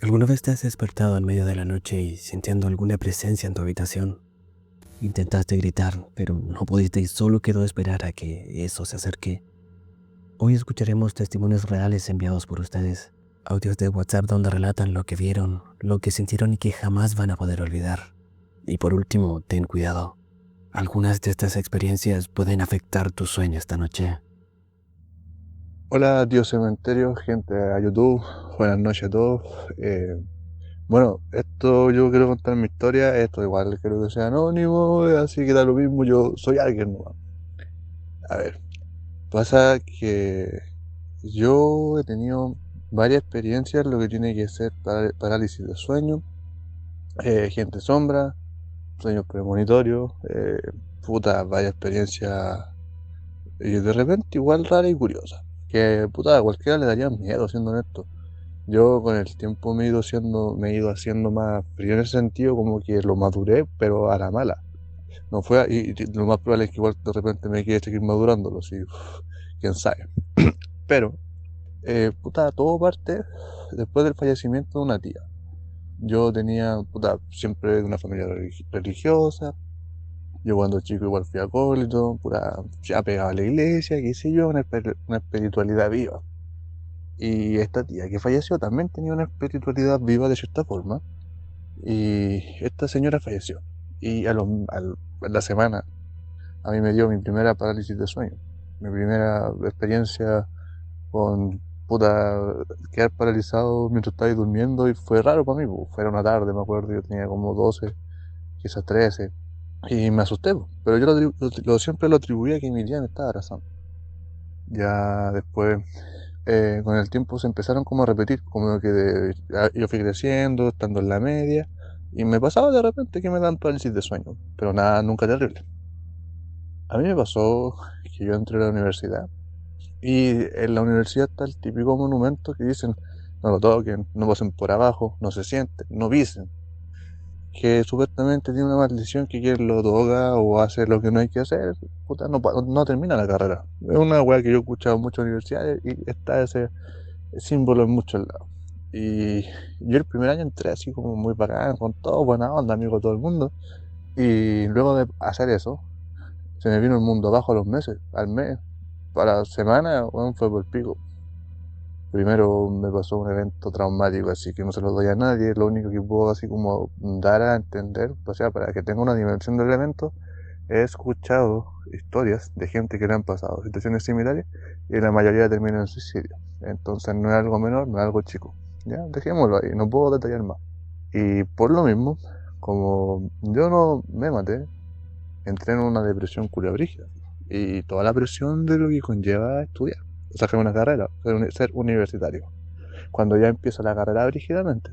¿Alguna vez te has despertado en medio de la noche y sintiendo alguna presencia en tu habitación? Intentaste gritar, pero no pudiste y solo quedó esperar a que eso se acerque. Hoy escucharemos testimonios reales enviados por ustedes, audios de WhatsApp donde relatan lo que vieron, lo que sintieron y que jamás van a poder olvidar. Y por último, ten cuidado. Algunas de estas experiencias pueden afectar tu sueño esta noche. Hola, tío Cementerio, gente a YouTube, buenas noches a todos. Bueno, esto yo quiero contar mi historia, esto igual creo que sea anónimo, así que da lo mismo, yo soy alguien nuevo. A ver, pasa que yo he tenido varias experiencias, lo que tiene que ser parálisis de sueño, gente sombra, sueños premonitorios, varias experiencias y de repente igual rara y curiosa, que a cualquiera le daría miedo, siendo honesto. Yo con el tiempo me he ido haciendo más frío en ese sentido, como que lo maduré, pero a la mala. No fue, y lo más probable es que igual de repente me quede seguir madurándolo, sí, quién sabe. Pero, todo parte después del fallecimiento de una tía. Yo tenía, siempre una familia religiosa. Yo cuando chico igual fui acólito, ya pegaba a la iglesia, qué sé yo, una espiritualidad viva. Y esta tía que falleció también tenía una espiritualidad viva de cierta forma. Y esta señora falleció. Y a la semana a mí me dio mi primera parálisis de sueño. Mi primera experiencia con quedar paralizado mientras estaba durmiendo y fue raro para mí. Fue una tarde, me acuerdo, yo tenía como 12, quizás 13. Y me asusté, pero yo siempre lo atribuía a que mi tía me estaba abrazando. Ya después con el tiempo se empezaron como a repetir, como que yo fui creciendo, estando en la media, y me pasaba de repente que me dan parálisis de sueño, pero nada, nunca terrible. A mí me pasó que yo entré a la universidad, y en la universidad está el típico monumento que dicen, no lo toquen, no pasen por abajo, no se sienten, no pisen, que supuestamente tiene una maldición que quien lo toca o hace lo que no hay que hacer, no termina la carrera. Es una weá que yo he escuchado en muchas universidades y está ese símbolo en muchos lados. Y yo el primer año entré así como muy bacán, con todo, buena onda, amigo de todo el mundo. Y luego de hacer eso, se me vino el mundo abajo a los meses, al mes, para la semana, bueno, fue por el pico. Primero me pasó un evento traumático, así que no se lo doy a nadie. Lo único que puedo así como dar a entender, o sea, para que tenga una dimensión del evento, he escuchado historias de gente que le han pasado situaciones similares y la mayoría termina en suicidio. Entonces no es algo menor, no es algo chico. Ya, dejémoslo ahí, no puedo detallar más. Y por lo mismo, como yo no me maté, entré en una depresión brígida. Y toda la presión de lo que conlleva estudiar, sacar una carrera, ser universitario. Cuando ya empieza la carrera brígidamente.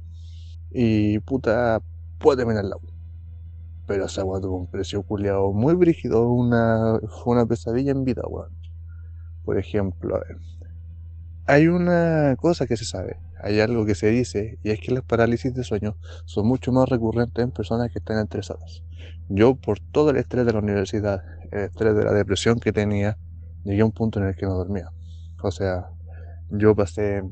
Y puedo terminar la U. Pero esa weá tuvo un precio culiado muy brígido, fue una pesadilla en vida, weón. Por ejemplo, a ver, hay una cosa que se sabe, hay algo que se dice, y es que las parálisis de sueño son mucho más recurrentes en personas que están estresadas. Yo, por todo el estrés de la universidad, el estrés de la depresión que tenía, llegué a un punto en el que no dormía. O sea, yo pasé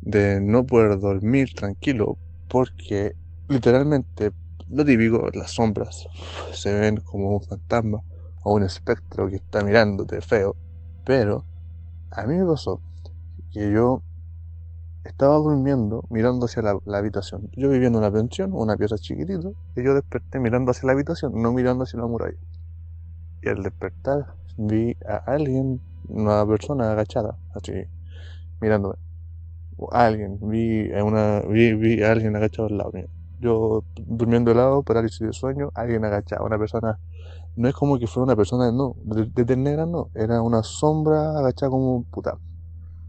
de no poder dormir tranquilo porque literalmente lo típico, las sombras se ven como un fantasma o un espectro que está mirándote feo, pero a mí me pasó que yo estaba durmiendo mirando hacia la habitación. Yo vivía en una pensión, una pieza chiquitita, y yo desperté mirando hacia la habitación, no mirando hacia la muralla. Y al despertar vi a alguien, una persona agachada, así, mirándome. Vi a alguien agachado al lado mío. Yo durmiendo al lado, parálisis de sueño, alguien agachado, una persona, no es como que fuera una persona, no, de ternera no, era una sombra agachada como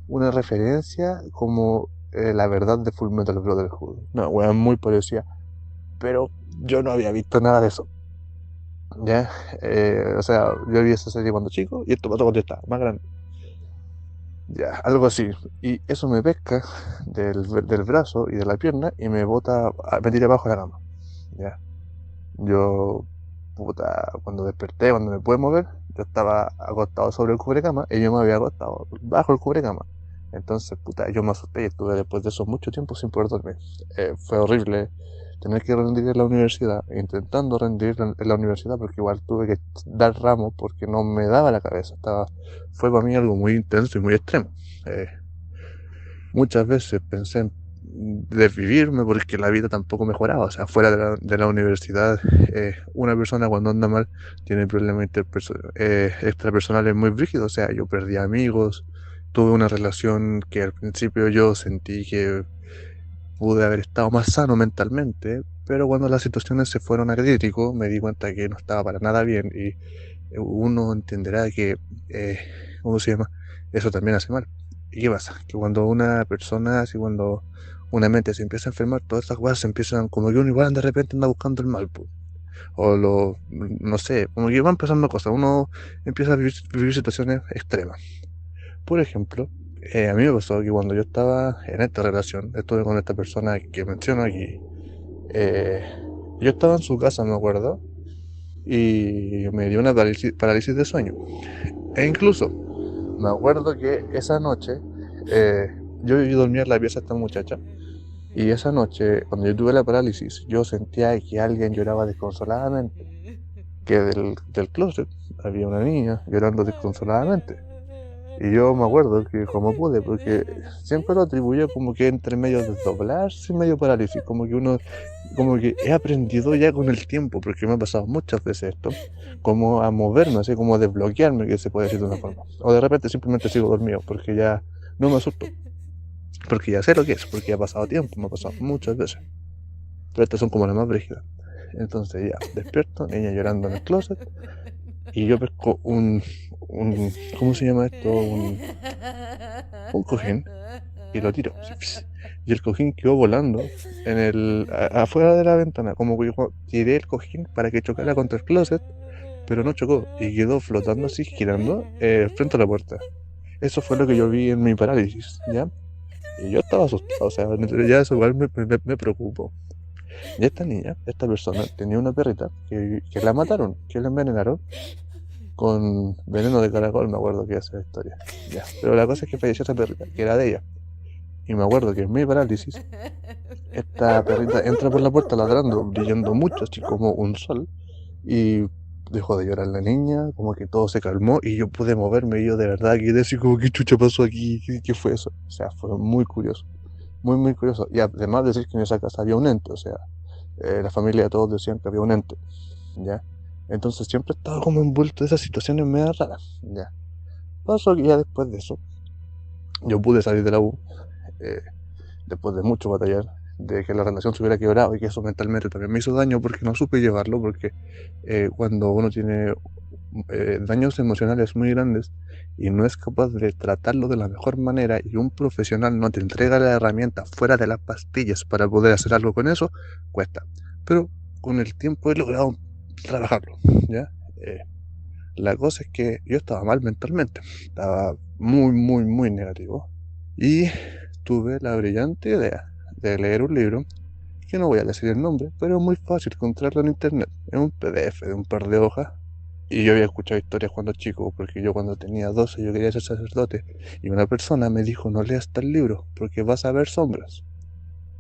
una referencia como la verdad de Fullmetal Brotherhood. No, weón, muy parecida, pero yo no había visto nada de eso, ¿ya? O sea, yo vi esa serie cuando chico y esto pasó cuando yo estaba más grande. Ya, algo así. Y eso me pesca del brazo y de la pierna y me tira abajo de la cama. Ya. Yo, cuando desperté, cuando me pude mover, yo estaba acostado sobre el cubrecama y yo me había acostado bajo el cubrecama. Entonces, puta, yo me asusté y estuve después de eso mucho tiempo sin poder dormir. Fue horrible tener que rendir en la universidad, intentando rendir en la universidad, porque igual tuve que dar ramos porque no me daba la cabeza. Fue para mí algo muy intenso y muy extremo. Eh, Muchas veces pensé en desvivirme porque la vida tampoco mejoraba. O sea, fuera de la universidad, una persona cuando anda mal tiene problemas extrapersonales muy brígidos. O sea, yo perdí amigos, tuve una relación que al principio yo sentí que pude haber estado más sano mentalmente, pero cuando las situaciones se fueron a crítico me di cuenta que no estaba para nada bien y uno entenderá que, eh, ¿cómo se llama? Eso también hace mal. ¿Y qué pasa? Que cuando una persona, así cuando una mente se empieza a enfermar, todas estas cosas se empiezan, como que uno igual de repente anda buscando el mal, po. No sé, como que van pasando cosas, uno empieza a vivir situaciones extremas. Por ejemplo, a mí me pasó que cuando yo estaba en esta relación, estuve con esta persona que menciono aquí, eh, yo estaba en su casa, me acuerdo, y me dio una parálisis de sueño. E incluso me acuerdo que esa noche eh, yo dormía en la pieza de esta muchacha y esa noche cuando yo tuve la parálisis yo sentía que alguien lloraba desconsoladamente, que del closet había una niña llorando desconsoladamente. Y yo me acuerdo que como pude, porque siempre lo atribuyo como que entre medio de doblarse y medio parálisis, como que he aprendido ya con el tiempo, porque me ha pasado muchas veces esto, como a moverme, así como a desbloquearme, que se puede decir de una forma. O de repente simplemente sigo dormido, porque ya no me asusto, porque ya sé lo que es, porque ha pasado tiempo, me ha pasado muchas veces. Pero estas son como las más brígidas. Entonces ya, despierto, niña llorando en el closet, y yo pesco ¿cómo se llama esto? Un cojín y lo tiro. Y el cojín quedó volando afuera de la ventana, como que yo tiré el cojín para que chocara contra el closet, pero no chocó y quedó flotando así, girando frente a la puerta. Eso fue lo que yo vi en mi parálisis, ¿ya? Y yo estaba asustado, o sea, ya eso igual me preocupó. Y esta niña, esta persona, tenía una perrita que la mataron, que la envenenaron con veneno de caracol, me acuerdo que esa es la historia. Ya. Pero la cosa es que falleció esa perrita, que era de ella. Y me acuerdo que en mi parálisis, esta perrita entra por la puerta ladrando, brillando mucho, así como un sol, y dejó de llorar la niña, como que todo se calmó y yo pude moverme y yo de verdad quedé así como, ¿qué chucha pasó aquí? ¿Qué fue eso? O sea, fue muy curioso, muy, muy curioso. Y además decir que en esa casa había un ente, o sea, la familia de todos decían que había un ente, ¿ya? Entonces siempre estaba como envuelto en esas situaciones medio raras, ¿ya? Pasó que ya después de eso, yo pude salir de la U, eh, después de mucho batallar, de que la relación se hubiera quebrado y que eso mentalmente también me hizo daño porque no supe llevarlo, porque cuando uno tiene daños emocionales muy grandes y no es capaz de tratarlo de la mejor manera y un profesional no te entrega la herramienta fuera de las pastillas para poder hacer algo con eso, cuesta. Pero con el tiempo he logrado trabajarlo, ¿ya? La cosa es que yo estaba mal mentalmente, estaba muy, muy, muy negativo y tuve la brillante idea de leer un libro que no voy a decir el nombre, pero es muy fácil encontrarlo en internet, es un PDF de un par de hojas. Y yo había escuchado historias cuando chico, porque yo cuando tenía 12 yo quería ser sacerdote y una persona me dijo no leas tal libro porque vas a ver sombras.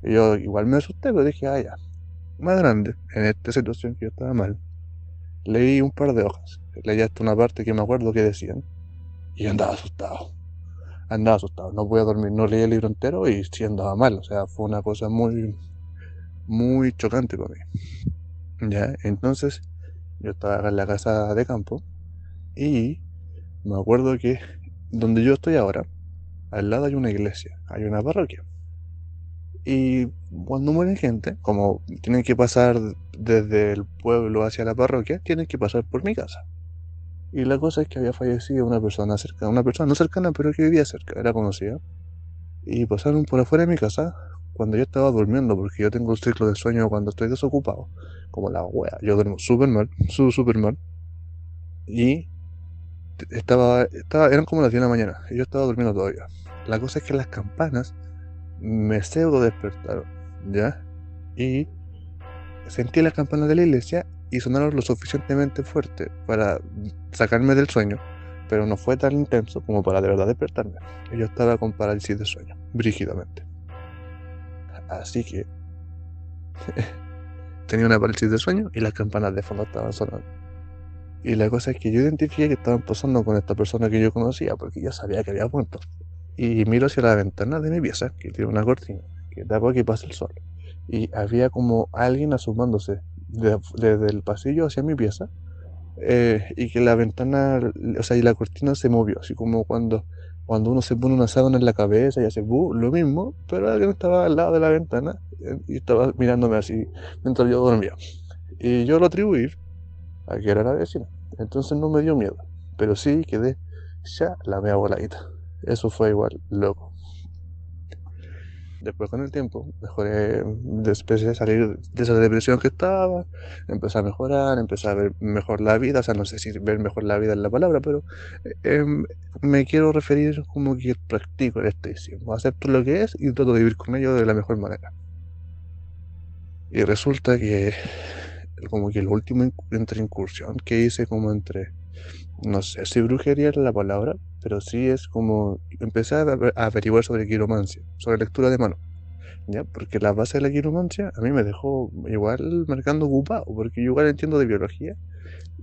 Y yo igual me asusté, pero dije, ah, ya. Más grande, en esta situación que yo estaba mal, leí un par de hojas, leí hasta una parte que me acuerdo que decían, y yo andaba asustado, no podía dormir, no leí el libro entero y sí andaba mal, o sea, fue una cosa muy, muy chocante para mí. Ya, entonces yo estaba en la casa de campo y me acuerdo que donde yo estoy ahora, al lado hay una iglesia, hay una parroquia. Y cuando muere gente, como tienen que pasar desde el pueblo hacia la parroquia, tienen que pasar por mi casa. Y la cosa es que había fallecido una persona cercana, una persona no cercana, pero que vivía cerca, era conocida. Y pasaron por afuera de mi casa cuando yo estaba durmiendo, porque yo tengo un ciclo de sueño cuando estoy desocupado, como la wea. Yo duermo súper mal, súper mal. Y eran como las 10 de la mañana, y yo estaba durmiendo todavía. La cosa es que las campanas me pseudo despertaron, ¿ya? Y sentí las campanas de la iglesia y sonaron lo suficientemente fuerte para sacarme del sueño, pero no fue tan intenso como para de verdad despertarme. Y yo estaba con parálisis de sueño, brígidamente. Así que tenía una parálisis de sueño y las campanas de fondo estaban sonando. Y la cosa es que yo identifiqué que estaban posando con esta persona que yo conocía, porque yo sabía que había muerto. Y miro hacia la ventana de mi pieza, que tiene una cortina, que tapa que pasa el sol. Y había como alguien asomándose desde el pasillo hacia mi pieza. Y que la ventana, o sea, y la cortina se movió, así como cuando uno se pone una sábana en la cabeza y hace lo mismo, pero alguien estaba al lado de la ventana y estaba mirándome así mientras yo dormía. Y yo lo atribuí a que era la vecina. Entonces no me dio miedo, pero sí quedé ya la mea voladita. Eso fue igual loco. Después con el tiempo mejoré, empecé a salir de esa depresión que estaba, empecé a mejorar, empecé a ver mejor la vida, o sea, no sé si ver mejor la vida es la palabra, pero me quiero referir como que practico el estoicismo, acepto lo que es y trato de vivir con ello de la mejor manera. Y resulta que como que la última entre incursión que hice como entre, no sé si brujería es la palabra, pero sí es como empecé a averiguar sobre quiromancia, sobre lectura de mano. ¿Ya? Porque la base de la quiromancia a mí me dejó igual marcando ocupado, porque yo igual entiendo de biología,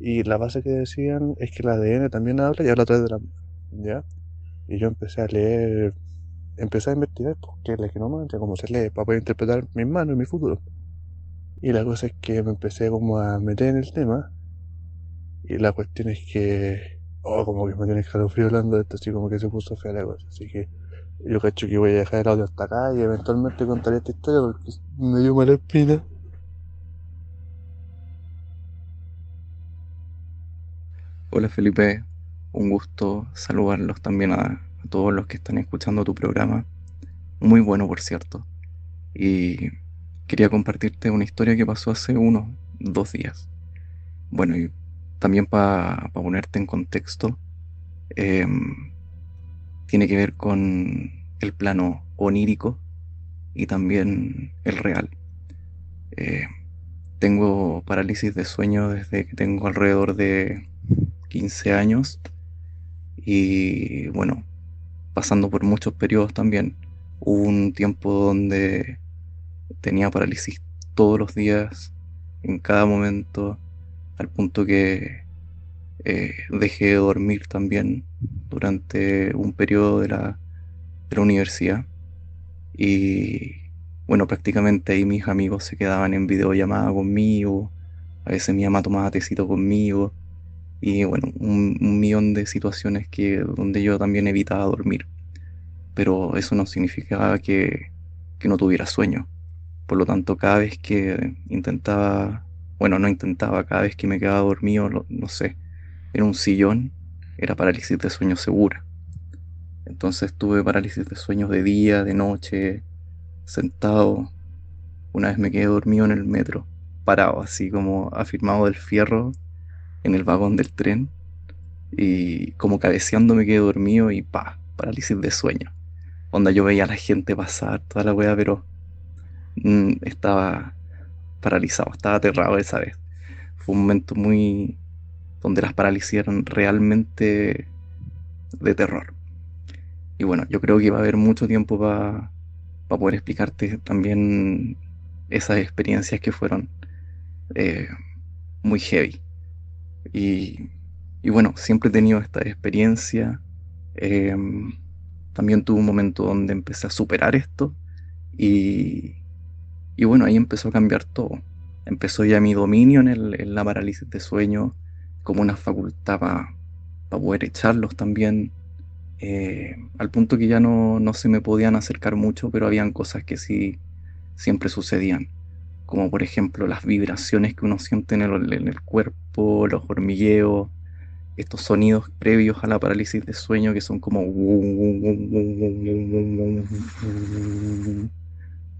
y la base que decían es que el ADN también habla y habla a través de la mano, ¿ya? Y yo empecé a leer, empecé a investigar pues, qué es la quiromancia, cómo se lee, para poder interpretar mis manos y mi futuro. Y la cosa es que me empecé como a meter en el tema, y la cuestión es que, oh, como que me tiene escalofrío hablando de esto, así como que se puso fea la cosa, así que yo cacho que voy a dejar el audio hasta acá y eventualmente contaré esta historia porque me dio mala espina. Hola Felipe, un gusto saludarlos también a todos los que están escuchando tu programa, muy bueno por cierto, y quería compartirte una historia que pasó hace unos 2 días. Bueno, y también para ponerte en contexto, em, tiene que ver con el plano onírico y también el real. Eh, Tengo parálisis de sueño desde que tengo alrededor de 15 años y bueno, pasando por muchos periodos también. Hubo un tiempo donde tenía parálisis todos los días, en cada momento, al punto que dejé de dormir también durante un periodo de la universidad. Y bueno, prácticamente ahí mis amigos se quedaban en videollamada conmigo, a veces mi mamá tomaba tecito conmigo, y bueno, un millón de situaciones donde yo también evitaba dormir. Pero eso no significaba que no tuviera sueño. Por lo tanto, cada vez que intentaba, bueno, no intentaba, cada vez que me quedaba dormido, no sé, en un sillón, era parálisis de sueño segura. Entonces tuve parálisis de sueño de día, de noche, sentado. Una vez me quedé dormido en el metro, parado, así como afirmado del fierro en el vagón del tren, y como cabeceando me quedé dormido y pa, parálisis de sueño. Onda, yo veía a la gente pasar, toda la wea, pero estaba paralizado, estaba aterrado esa vez. Fue un momento muy donde las parálisis eran realmente de terror. Y bueno, yo creo que va a haber mucho tiempo para poder explicarte también esas experiencias que fueron eh, muy heavy. Y, y bueno, siempre he tenido esta experiencia. eh, También tuve un momento donde empecé a superar esto y, y bueno, ahí empezó a cambiar todo. Empezó ya mi dominio en la parálisis de sueño como una facultad para poder echarlos también, al punto que ya no se me podían acercar mucho, pero habían cosas que sí siempre sucedían, como por ejemplo las vibraciones que uno siente en el cuerpo, los hormigueos, estos sonidos previos a la parálisis de sueño que son como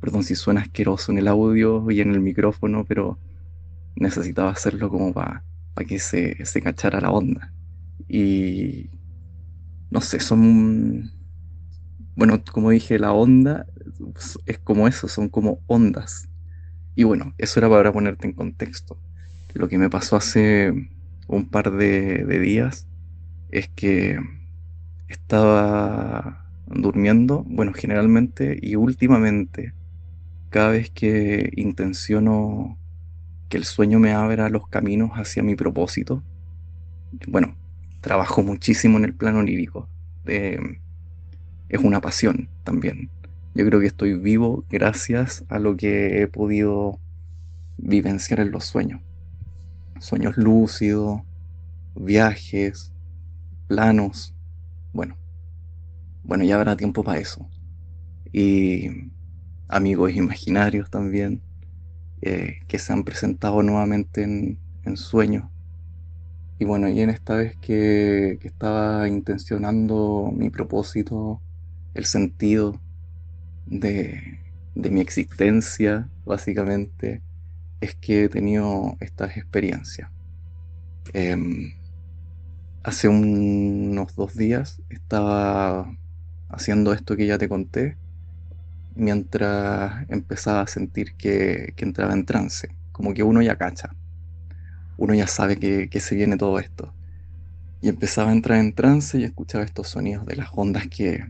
perdón si suena asqueroso en el audio y en el micrófono, pero necesitaba hacerlo como para que se cachara la onda. Y no sé, bueno, como dije, la onda es como eso, son como ondas. Y bueno, eso era para ponerte en contexto. Lo que me pasó hace un par de días es que estaba durmiendo, bueno, generalmente y últimamente, cada vez que intenciono que el sueño me abra los caminos hacia mi propósito, bueno, trabajo muchísimo en el plano onírico. Eh, es una pasión también. Yo creo que estoy vivo gracias a lo que he podido vivenciar en los sueños. Sueños lúcidos, viajes, planos. Bueno, bueno, ya habrá tiempo para eso. Y amigos imaginarios también, que se han presentado nuevamente en sueños. Y bueno, y en esta vez que estaba intencionando mi propósito, el sentido de, de mi existencia, básicamente, es que he tenido estas experiencias. Em, Hace unos 2 días estaba haciendo esto que ya te conté, mientras empezaba a sentir que entraba en trance, como que uno ya cacha, uno ya sabe que se viene todo esto. Y empezaba a entrar en trance y escuchaba estos sonidos de las ondas que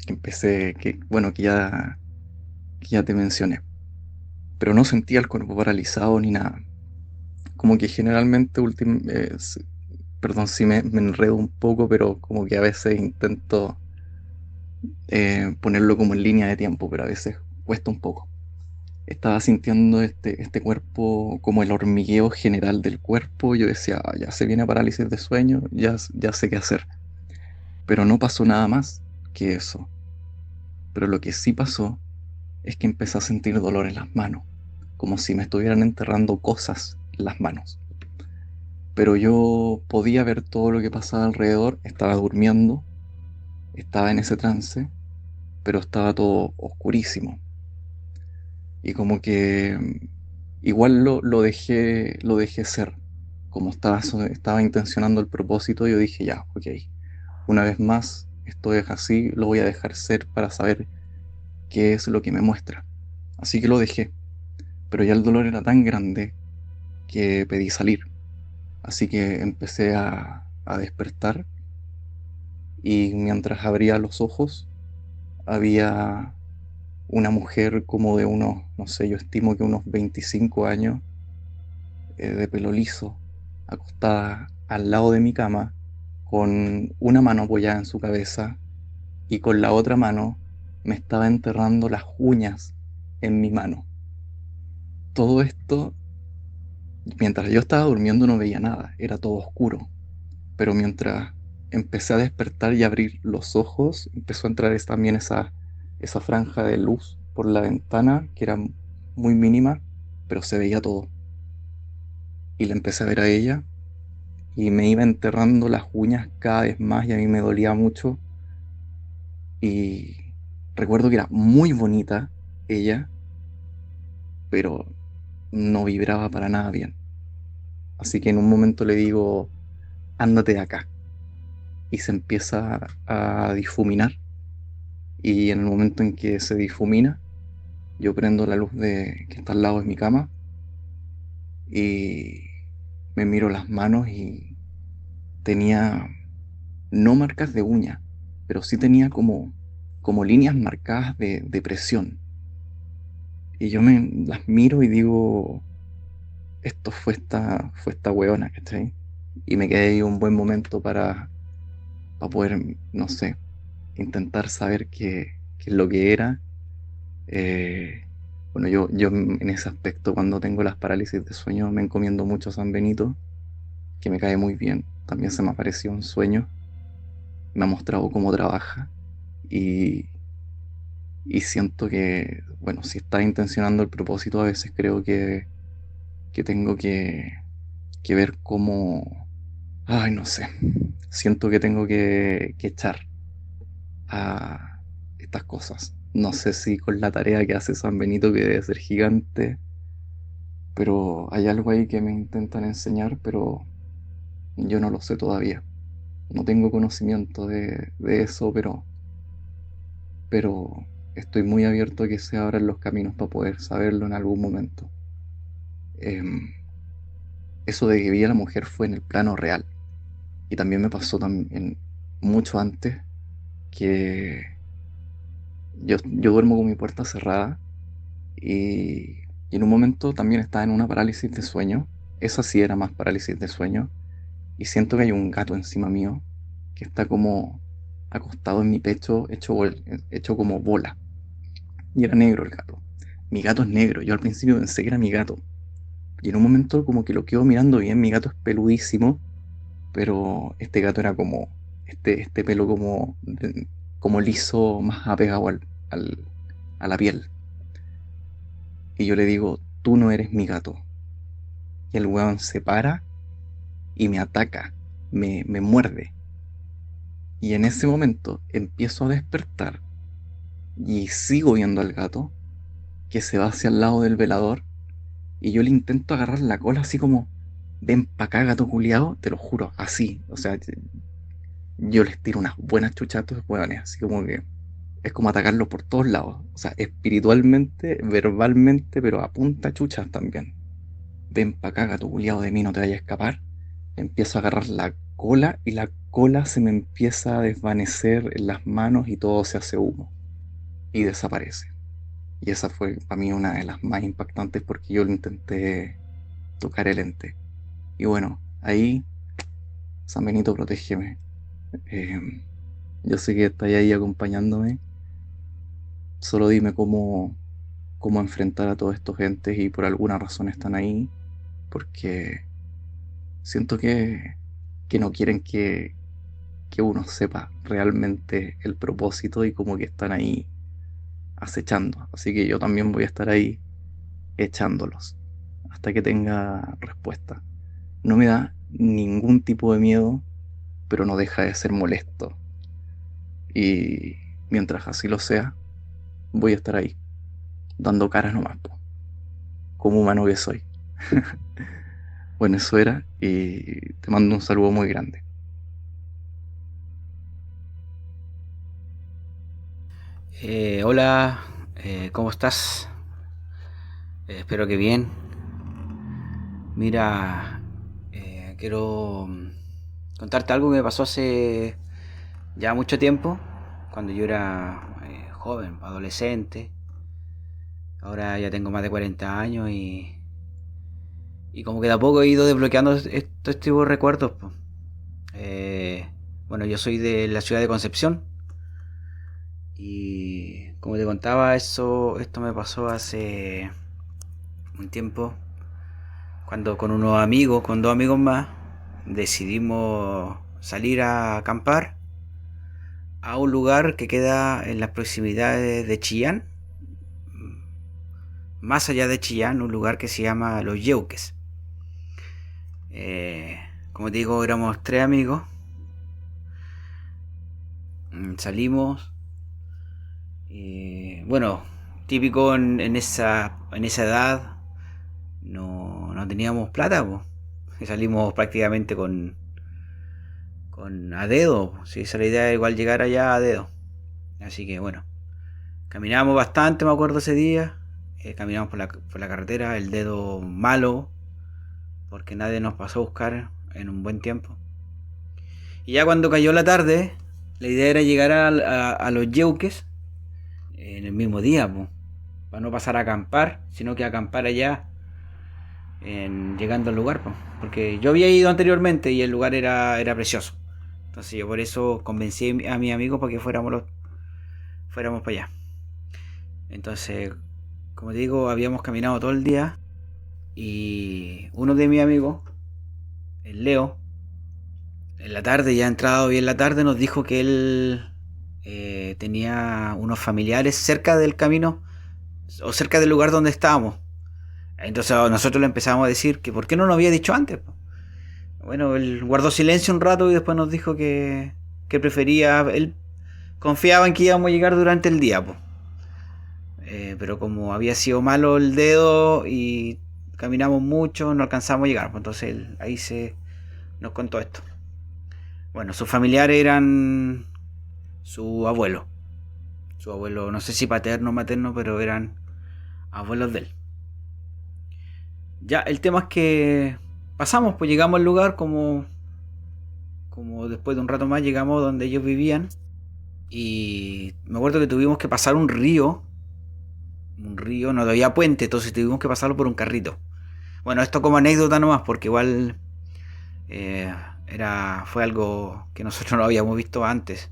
empecé, bueno, que ya te mencioné. Pero no sentía el cuerpo paralizado ni nada. Como que generalmente, perdón si me enredo un poco, pero como que a veces intento ponerlo como en línea de tiempo, pero a veces cuesta un poco. Estaba sintiendo este cuerpo como el hormigueo general del cuerpo. Yo decía: "Ah, ya se viene parálisis de sueño, ya sé qué hacer". Pero no pasó nada más que eso. Pero lo que sí pasó es que empecé a sentir dolor en las manos, como si me estuvieran enterrando cosas en las manos. Pero yo podía ver todo lo que pasaba alrededor, estaba durmiendo, estaba en ese trance, pero estaba todo oscurísimo. Y como que igual lo dejé ser. Como estaba intencionando el propósito, yo dije: ya, ok, una vez más, esto es así, lo voy a dejar ser para saber qué es lo que me muestra. Así que lo dejé, pero ya el dolor era tan grande que pedí salir. Así que empecé a despertar, y mientras abría los ojos había una mujer como de unos, no sé, yo estimo que unos 25 años, de pelo liso, acostada al lado de mi cama, con una mano apoyada en su cabeza y con la otra mano me estaba enterrando las uñas en mi mano. Todo esto, mientras yo estaba durmiendo, no veía nada, era todo oscuro, pero mientras empecé a despertar y abrir los ojos, empezó a entrar también esa franja de luz por la ventana, que era muy mínima, pero se veía todo. Y la empecé a ver a ella, y me iba enterrando las uñas cada vez más, y a mí me dolía mucho. Y recuerdo que era muy bonita ella, pero no vibraba para nada bien. Así que en un momento le digo: ándate de acá. Y se empieza a difuminar. Y en el momento en que se difumina, yo prendo la luz que está al lado de mi cama, y me miro las manos, y tenía no marcas de uña, pero sí tenía como líneas marcadas de presión. Y yo las miro y digo: esto fue esta weona, ¿cachai? Y me quedé ahí un buen momento para poder, no sé, intentar saber qué es lo que era. Eh, bueno, yo en ese aspecto, cuando tengo las parálisis de sueño, me encomiendo mucho a San Benito, que me cae muy bien. También se me apareció un sueño, me ha mostrado cómo trabaja, y, y siento que, bueno, si está intencionando el propósito, a veces creo que tengo que ver cómo, ay, no sé, siento que tengo que echar a estas cosas. No sé si con la tarea que hace San Benito, que debe ser gigante, pero hay algo ahí que me intentan enseñar, pero yo no lo sé todavía. No tengo conocimiento de eso, pero estoy muy abierto a que se abran los caminos para poder saberlo en algún momento. Em, Eso de que vi a la mujer fue en el plano real. Y también me pasó también mucho antes que yo duermo con mi puerta cerrada y en un momento también estaba en una parálisis de sueño. Esa sí era más parálisis de sueño. Y siento que hay un gato encima mío que está como acostado en mi pecho, hecho como bola. Y era negro el gato. Mi gato es negro. Yo al principio pensé que era mi gato. Y en un momento como que lo quedo mirando bien. Mi gato es peludísimo, pero este gato era como este pelo como liso, más apegado al- a la piel. Y yo le digo, tú no eres mi gato. Y el weón se para y me ataca, me muerde. Y en ese momento empiezo a despertar y sigo viendo al gato que se va hacia el lado del velador y yo le intento agarrar la cola así como, ven pa' acá, gato culiao, te lo juro, así. O sea, yo les tiro unas buenas chuchatos, weones, así como que es como atacarlo por todos lados. O sea, espiritualmente, verbalmente, pero a punta chuchas también. Ven pa' acá, gato culiao, de mí no te vayas a escapar. Empiezo a agarrar la cola y la cola se me empieza a desvanecer en las manos y todo se hace humo y desaparece. Y esa fue para mí una de las más impactantes porque yo lo intenté tocar el ente. Y bueno, ahí, San Benito, protégeme. Eh, yo sé que estás ahí acompañándome. Solo dime cómo enfrentar a todos estos entes y por alguna razón están ahí. Porque siento que no quieren que uno sepa realmente el propósito y como que están ahí acechando. Así que yo también voy a estar ahí echándolos hasta que tenga respuesta. No me da ningún tipo de miedo, pero no deja de ser molesto. Y mientras así lo sea, voy a estar ahí, dando caras nomás, po, como humano que soy. Bueno, eso era y te mando un saludo muy grande. Hola, ¿cómo estás? Espero que bien. Mira, quiero contarte algo que me pasó hace ya mucho tiempo, cuando yo era joven, adolescente. Ahora ya tengo más de 40 años y como que de a poco he ido desbloqueando estos tipos de recuerdos, po. Bueno, yo soy de la ciudad de Concepción y como te contaba, esto me pasó hace un tiempo cuando con unos amigos, con dos amigos más, decidimos salir a acampar a un lugar que queda en las proximidades de Chillán, más allá de Chillán, un lugar que se llama Los Yeuques. Como te digo, éramos tres amigos. Salimos. Bueno, típico en esa edad, no teníamos plata, pues. Salimos prácticamente con a dedo. Si esa es la idea, igual llegar allá a dedo. Así que bueno, caminamos bastante, me acuerdo ese día. Caminamos por la carretera, el dedo malo, porque nadie nos pasó a buscar en un buen tiempo. Y ya cuando cayó la tarde, la idea era llegar a los Yeuques en el mismo día, pues, para no pasar a acampar, sino que acampar allá llegando al lugar, pues, porque yo había ido anteriormente y el lugar era precioso. Entonces yo por eso convencí a mi amigo para que fuéramos para allá. Entonces, como te digo, habíamos caminado todo el día y uno de mis amigos, el Leo, en la tarde, ya entrado bien la tarde, nos dijo que él tenía unos familiares cerca del camino o cerca del lugar donde estábamos. Entonces nosotros le empezamos a decir que por qué no nos había dicho antes. Bueno, él guardó silencio un rato y después nos dijo que prefería, él confiaba en que íbamos a llegar durante el día, pues. Pero como había sido malo el dedo y caminamos mucho, no alcanzamos a llegar, pues entonces él ahí nos contó esto. Bueno, sus familiares eran su abuelo, no sé si paterno o materno, pero eran abuelos de él. Ya, el tema es que pasamos, pues llegamos al lugar como como después de un rato más llegamos donde ellos vivían. Y me acuerdo que tuvimos que pasar un río, no había puente, entonces tuvimos que pasarlo por un carrito. Bueno, esto como anécdota nomás, porque igual fue algo que nosotros no habíamos visto antes.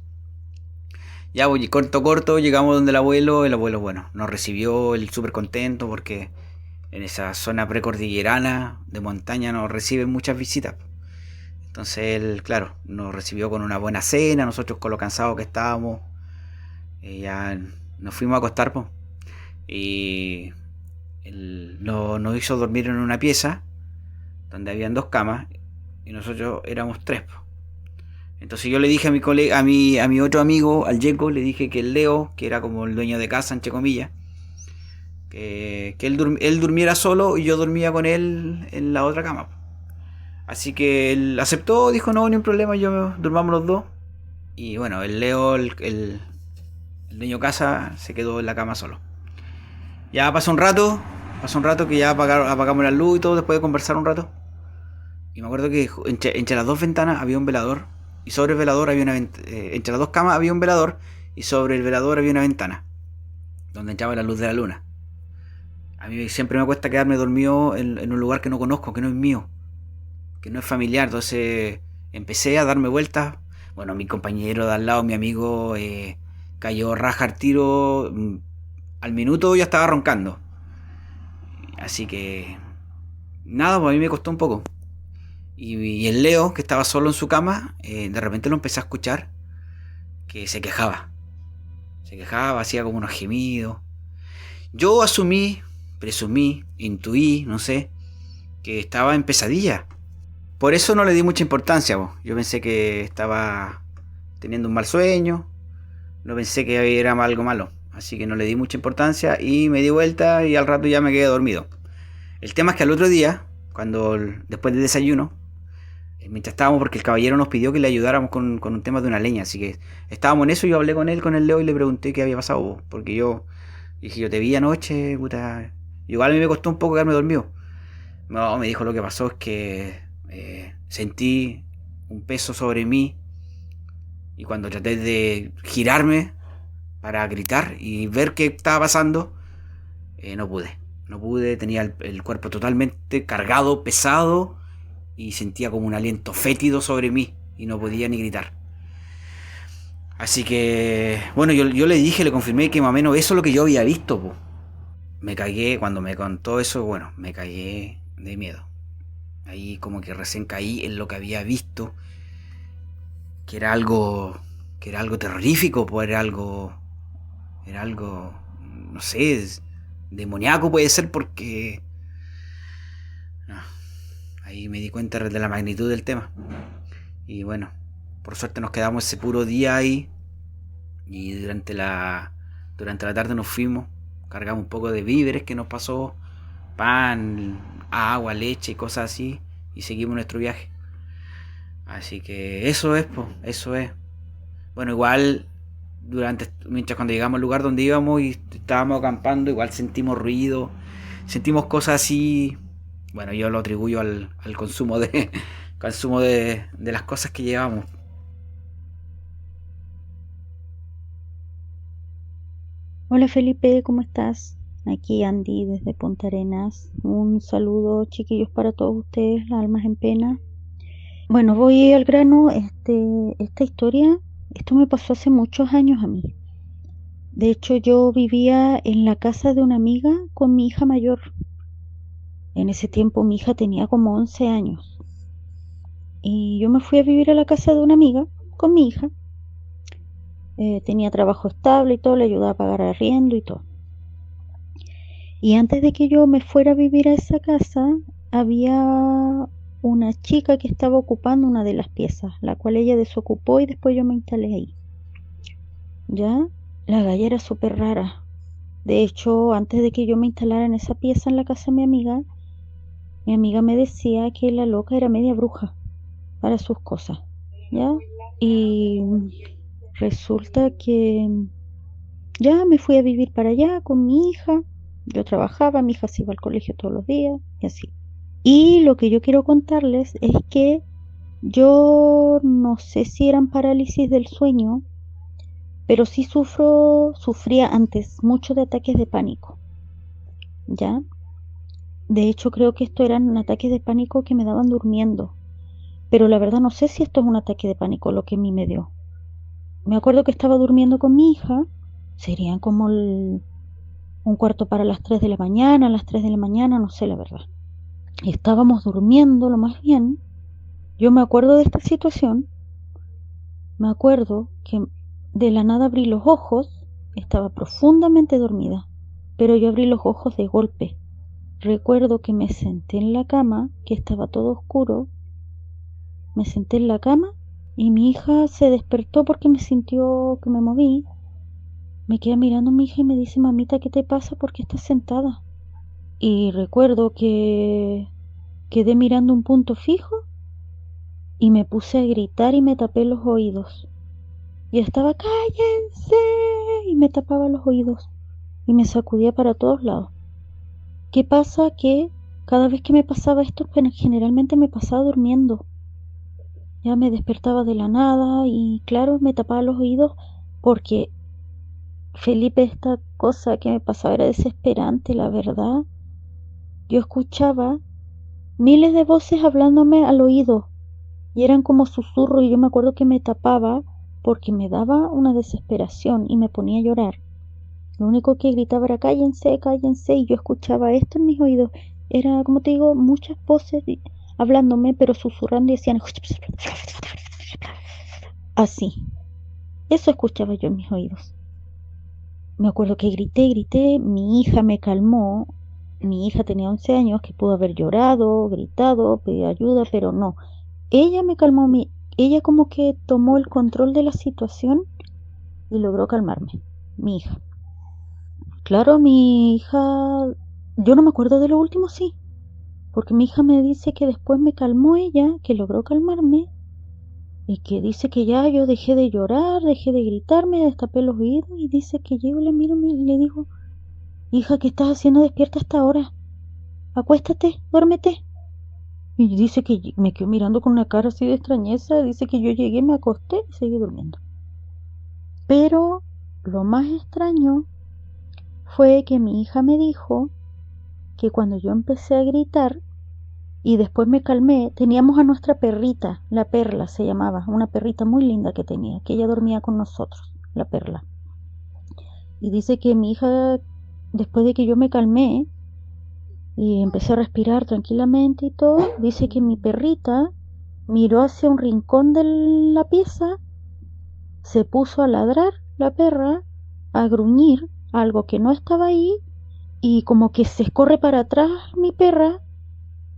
Ya, pues, corto, llegamos donde el abuelo, bueno, nos recibió, él súper contento, porque en esa zona precordillerana de montaña nos reciben muchas visitas. Entonces él, claro, nos recibió con una buena cena, nosotros con lo cansados que estábamos, ya nos fuimos a acostar, pues. Y él nos hizo dormir en una pieza donde habían 2 camas y nosotros éramos 3, pues. Entonces yo le dije a mi colega, a mi otro amigo, al Yeco, le dije que el Leo, que era como el dueño de casa, entre comillas, que él durmiera solo y yo dormía con él en la otra cama. Así que él aceptó, dijo no, ni un problema, durmamos los dos. Y bueno, el Leo, el dueño de casa, se quedó en la cama solo. Ya pasó un rato que ya apagamos la luz y todo, después de conversar un rato. Y me acuerdo que entre las 2 ventanas había un velador. Y sobre el velador había entre las 2 camas había un velador. Y sobre el velador había una ventana donde entraba la luz de la luna. A mí siempre me cuesta quedarme dormido en un lugar que no conozco, que no es mío, que no es familiar. Entonces empecé a darme vueltas. Bueno, mi compañero de al lado, mi amigo, cayó raja al tiro. Al minuto ya estaba roncando. Así que nada, pues a mí me costó un poco. Y el Leo, que estaba solo en su cama, de repente lo empecé a escuchar que se quejaba, hacía como unos gemidos. Yo presumí, intuí, no sé, que estaba en pesadilla. Por eso no le di mucha importancia, po. Yo pensé que estaba teniendo un mal sueño, no pensé que era algo malo, así que no le di mucha importancia y me di vuelta y al rato ya me quedé dormido. El tema es que al otro día, después del desayuno, mientras estábamos, porque el caballero nos pidió que le ayudáramos con un tema de una leña, así que estábamos en eso. Yo hablé con el Leo, y le pregunté qué había pasado, porque yo dije, yo te vi anoche, puta. Igual a mí me costó un poco quedarme dormido. No, me dijo, lo que pasó es que sentí un peso sobre mí, y cuando traté de girarme para gritar y ver qué estaba pasando, no pude, tenía el cuerpo totalmente cargado, pesado, y sentía como un aliento fétido sobre mí y no podía ni gritar. Así que, bueno, yo le dije, le confirmé que más o menos eso es lo que yo había visto, po. Me cagué, cuando me contó eso, bueno, me cagué de miedo. Ahí como que recién caí en lo que había visto, que era algo terrorífico, pues era algo, no sé, demoníaco puede ser, porque no, ahí me di cuenta de la magnitud del tema. Y bueno, por suerte nos quedamos ese puro día ahí. Y durante la tarde nos fuimos. Cargamos un poco de víveres que nos pasó. Pan, agua, leche y cosas así. Y seguimos nuestro viaje. Así que eso es, pues, eso es. Bueno, igual mientras cuando llegamos al lugar donde íbamos y estábamos acampando, igual sentimos ruido. Sentimos cosas así. Bueno, yo lo atribuyo al consumo de las cosas que llevamos. Hola Felipe, ¿cómo estás? Aquí Andy desde Punta Arenas. Un saludo, chiquillos, para todos ustedes, las almas en pena. Bueno, voy al grano. Esta historia, esto me pasó hace muchos años a mí. De hecho, yo vivía en la casa de una amiga con mi hija mayor. En ese tiempo mi hija tenía como 11 años. Y yo me fui a vivir a la casa de una amiga con mi hija. Tenía trabajo estable y todo, le ayudaba a pagar arriendo y todo. Y antes de que yo me fuera a vivir a esa casa, había una chica que estaba ocupando una de las piezas, la cual ella desocupó y después yo me instalé ahí. Ya, la galla era súper rara. De hecho, antes de que yo me instalara en esa pieza en la casa de mi amiga me decía que la loca era media bruja para sus cosas, ¿ya? Y resulta que ya me fui a vivir para allá con mi hija. Yo trabajaba, mi hija se iba al colegio todos los días y así. Y lo que yo quiero contarles es que Yo no sé si eran parálisis del sueño, pero sí sufría antes mucho de ataques de pánico, ¿ya? De hecho, creo que esto eran ataques de pánico que me daban durmiendo, pero la verdad no sé si esto es un ataque de pánico lo que a mí me dio. Me acuerdo que estaba durmiendo con mi hija, serían como un cuarto para las 3 de la mañana, las 3 de la mañana, no sé la verdad. Estábamos durmiendo lo más bien. Yo me acuerdo de esta situación, me acuerdo que de la nada abrí los ojos, estaba profundamente dormida, pero yo abrí los ojos de golpe. Recuerdo que me senté en la cama, que estaba todo oscuro, me senté en la cama y mi hija se despertó porque me sintió que me moví. Me queda mirando a mi hija y me dice, mamita, ¿qué te pasa? ¿Por qué estás sentada? Y recuerdo que quedé mirando un punto fijo y me puse a gritar y me tapé los oídos. Y estaba, cállense, y me tapaba los oídos y me sacudía para todos lados. ¿Qué pasa? Que cada vez que me pasaba esto, generalmente me pasaba durmiendo. Ya me despertaba de la nada y claro, me tapaba los oídos porque Felipe, esta cosa que me pasaba era desesperante, la verdad. Yo escuchaba miles de voces hablándome al oído y eran como susurros y yo me acuerdo que me tapaba porque me daba una desesperación y me ponía a llorar. Lo único que gritaba era cállense, cállense y yo escuchaba esto en mis oídos. Era, como te digo, muchas voces hablándome pero susurrando y decían así. Eso escuchaba yo en mis oídos. Me acuerdo que grité, mi hija me calmó. Mi hija tenía 11 años, que pudo haber llorado, gritado, pedido ayuda, pero no. Ella me calmó, ella como que tomó el control de la situación y logró calmarme, mi hija. Claro, mi hija, yo no me acuerdo de lo último, sí, porque mi hija me dice que después me calmó ella, que logró calmarme y que dice que ya yo dejé de llorar, dejé de gritar, me destapé los oídos y dice que yo le miro y le digo, hija, ¿qué estás haciendo despierta hasta ahora? Acuéstate, duérmete. Y dice que me quedó mirando con una cara así de extrañeza, dice que yo llegué, me acosté y seguí durmiendo. Pero lo más extraño fue que mi hija me dijo que cuando yo empecé a gritar y después me calmé, teníamos a nuestra perrita, la Perla se llamaba, una perrita muy linda que tenía, que ella dormía con nosotros, la Perla. Y dice que mi hija, después de que yo me calmé y empecé a respirar tranquilamente y todo, dice que mi perrita miró hacia un rincón de la pieza, se puso a ladrar la perra, a gruñir algo que no estaba ahí y como que se corre para atrás mi perra,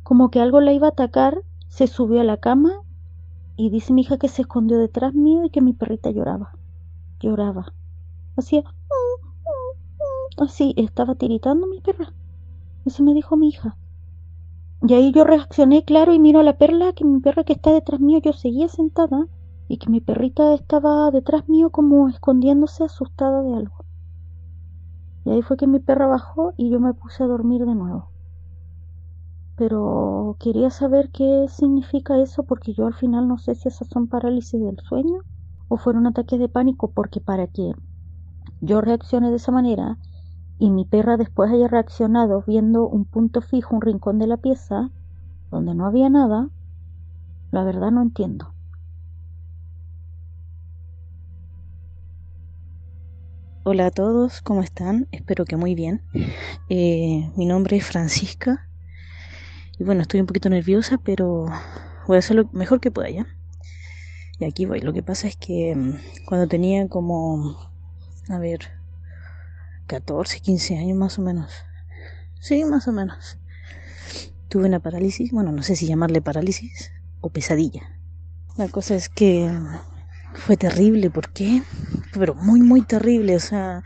como que algo la iba a atacar, se subió a la cama y dice mi hija que se escondió detrás mío y que mi perrita lloraba, hacía así, estaba tiritando mi perra. Eso me dijo mi hija. Y ahí yo reaccioné, claro, y miro a la Perla, que mi perra que está detrás mío, yo seguía sentada y que mi perrita estaba detrás mío como escondiéndose asustada de algo. Y ahí fue que mi perra bajó y yo me puse a dormir de nuevo. Pero quería saber qué significa eso porque yo al final no sé si esas son parálisis del sueño o fueron ataques de pánico, porque para que yo reaccione de esa manera y mi perra después haya reaccionado viendo un punto fijo, un rincón de la pieza donde no había nada, la verdad no entiendo. Hola a todos, ¿cómo están? Espero que muy bien. Mi nombre es Francisca y bueno, estoy un poquito nerviosa, pero voy a hacer lo mejor que pueda, ¿ya? Y aquí voy. Lo que pasa es que cuando tenía como, 14, 15 años más o menos. Sí, más o menos. Tuve una parálisis, bueno, no sé si llamarle parálisis o pesadilla. La cosa es que fue terrible, ¿por qué? Pero muy, muy terrible, o sea...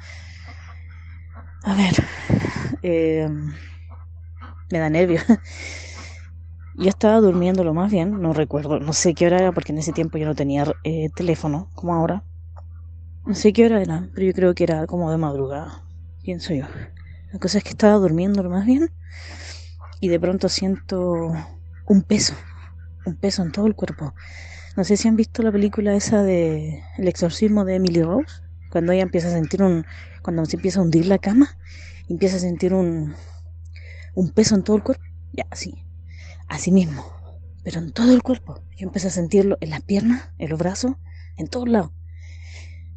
A ver, me da nervio. Yo estaba durmiendo lo más bien, no recuerdo, no sé qué hora era porque en ese tiempo yo no tenía teléfono como ahora. No sé qué hora era, pero yo creo que era como de madrugada, pienso yo. La cosa es que estaba durmiendo lo más bien y de pronto siento un peso un peso en todo el cuerpo. No sé si han visto la película esa de El exorcismo de Emily Rose, cuando ella empieza a sentir cuando se empieza a hundir la cama, y empieza a sentir un peso en todo el cuerpo. Ya, así mismo, pero en todo el cuerpo. Yo empecé a sentirlo en las piernas, en los brazos, en todos lados.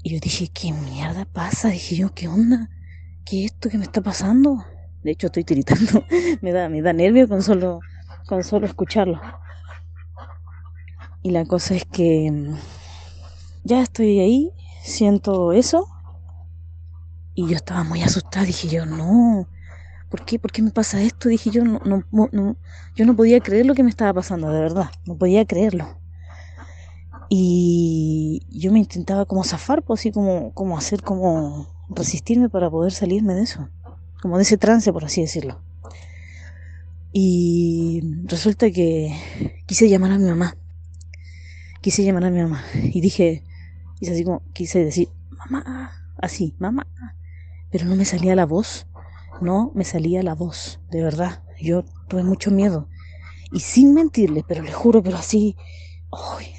Y yo dije, ¿qué mierda pasa? Dije yo, ¿qué onda? ¿Qué es esto que me está pasando? De hecho, estoy tiritando. me da nervio con solo escucharlo. Y la cosa es que ya estoy ahí, siento eso. Y yo estaba muy asustada. Dije yo, no, ¿por qué me pasa esto? Dije yo, yo no podía creer lo que me estaba pasando, de verdad. No podía creerlo. Y yo me intentaba como zafar, pues así como hacer, como resistirme para poder salirme de eso, como de ese trance, por así decirlo. Y resulta que quise llamar a mi mamá y hice así como, quise decir mamá, así, mamá, pero no me salía la voz, de verdad. Yo tuve mucho miedo y sin mentirle, pero le juro, pero así, ¡ay!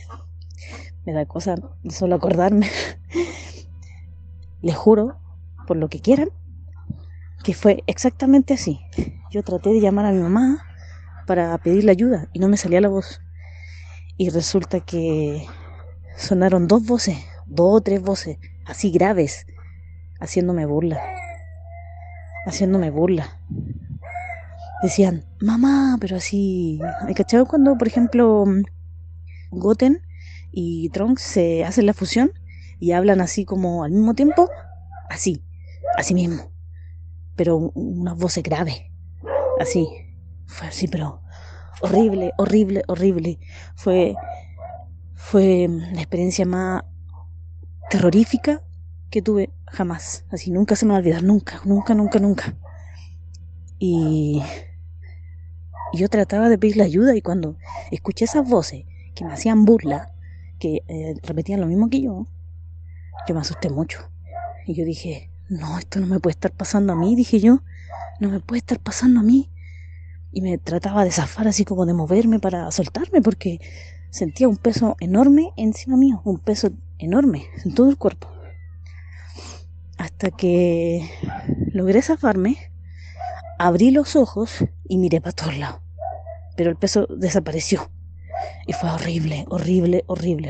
Me da cosa de solo acordarme. Les juro, por lo que quieran, que fue exactamente así. Yo traté de llamar a mi mamá para pedirle ayuda y no me salía la voz. Y resulta que sonaron 2 o 3 voces, así graves, haciéndome burla. Decían, mamá, pero así... ¿Hay cachado cuando, por ejemplo, Goten y Trunks se hacen la fusión y hablan así como al mismo tiempo? Así mismo, pero unas voces graves, así. Fue así, pero horrible. Fue la experiencia más terrorífica que tuve jamás. Así, nunca se me va a olvidar, nunca. Y yo trataba de pedirle ayuda, y cuando escuché esas voces que me hacían burla, que repetían lo mismo que yo me asusté mucho. Y yo dije, no, esto no me puede estar pasando a mí, Y me trataba de zafar, así como de moverme para soltarme, porque sentía un peso enorme encima mío, un peso enorme en todo el cuerpo. Hasta que logré zafarme, abrí los ojos y miré para todos lados. Pero el peso desapareció. Y fue horrible.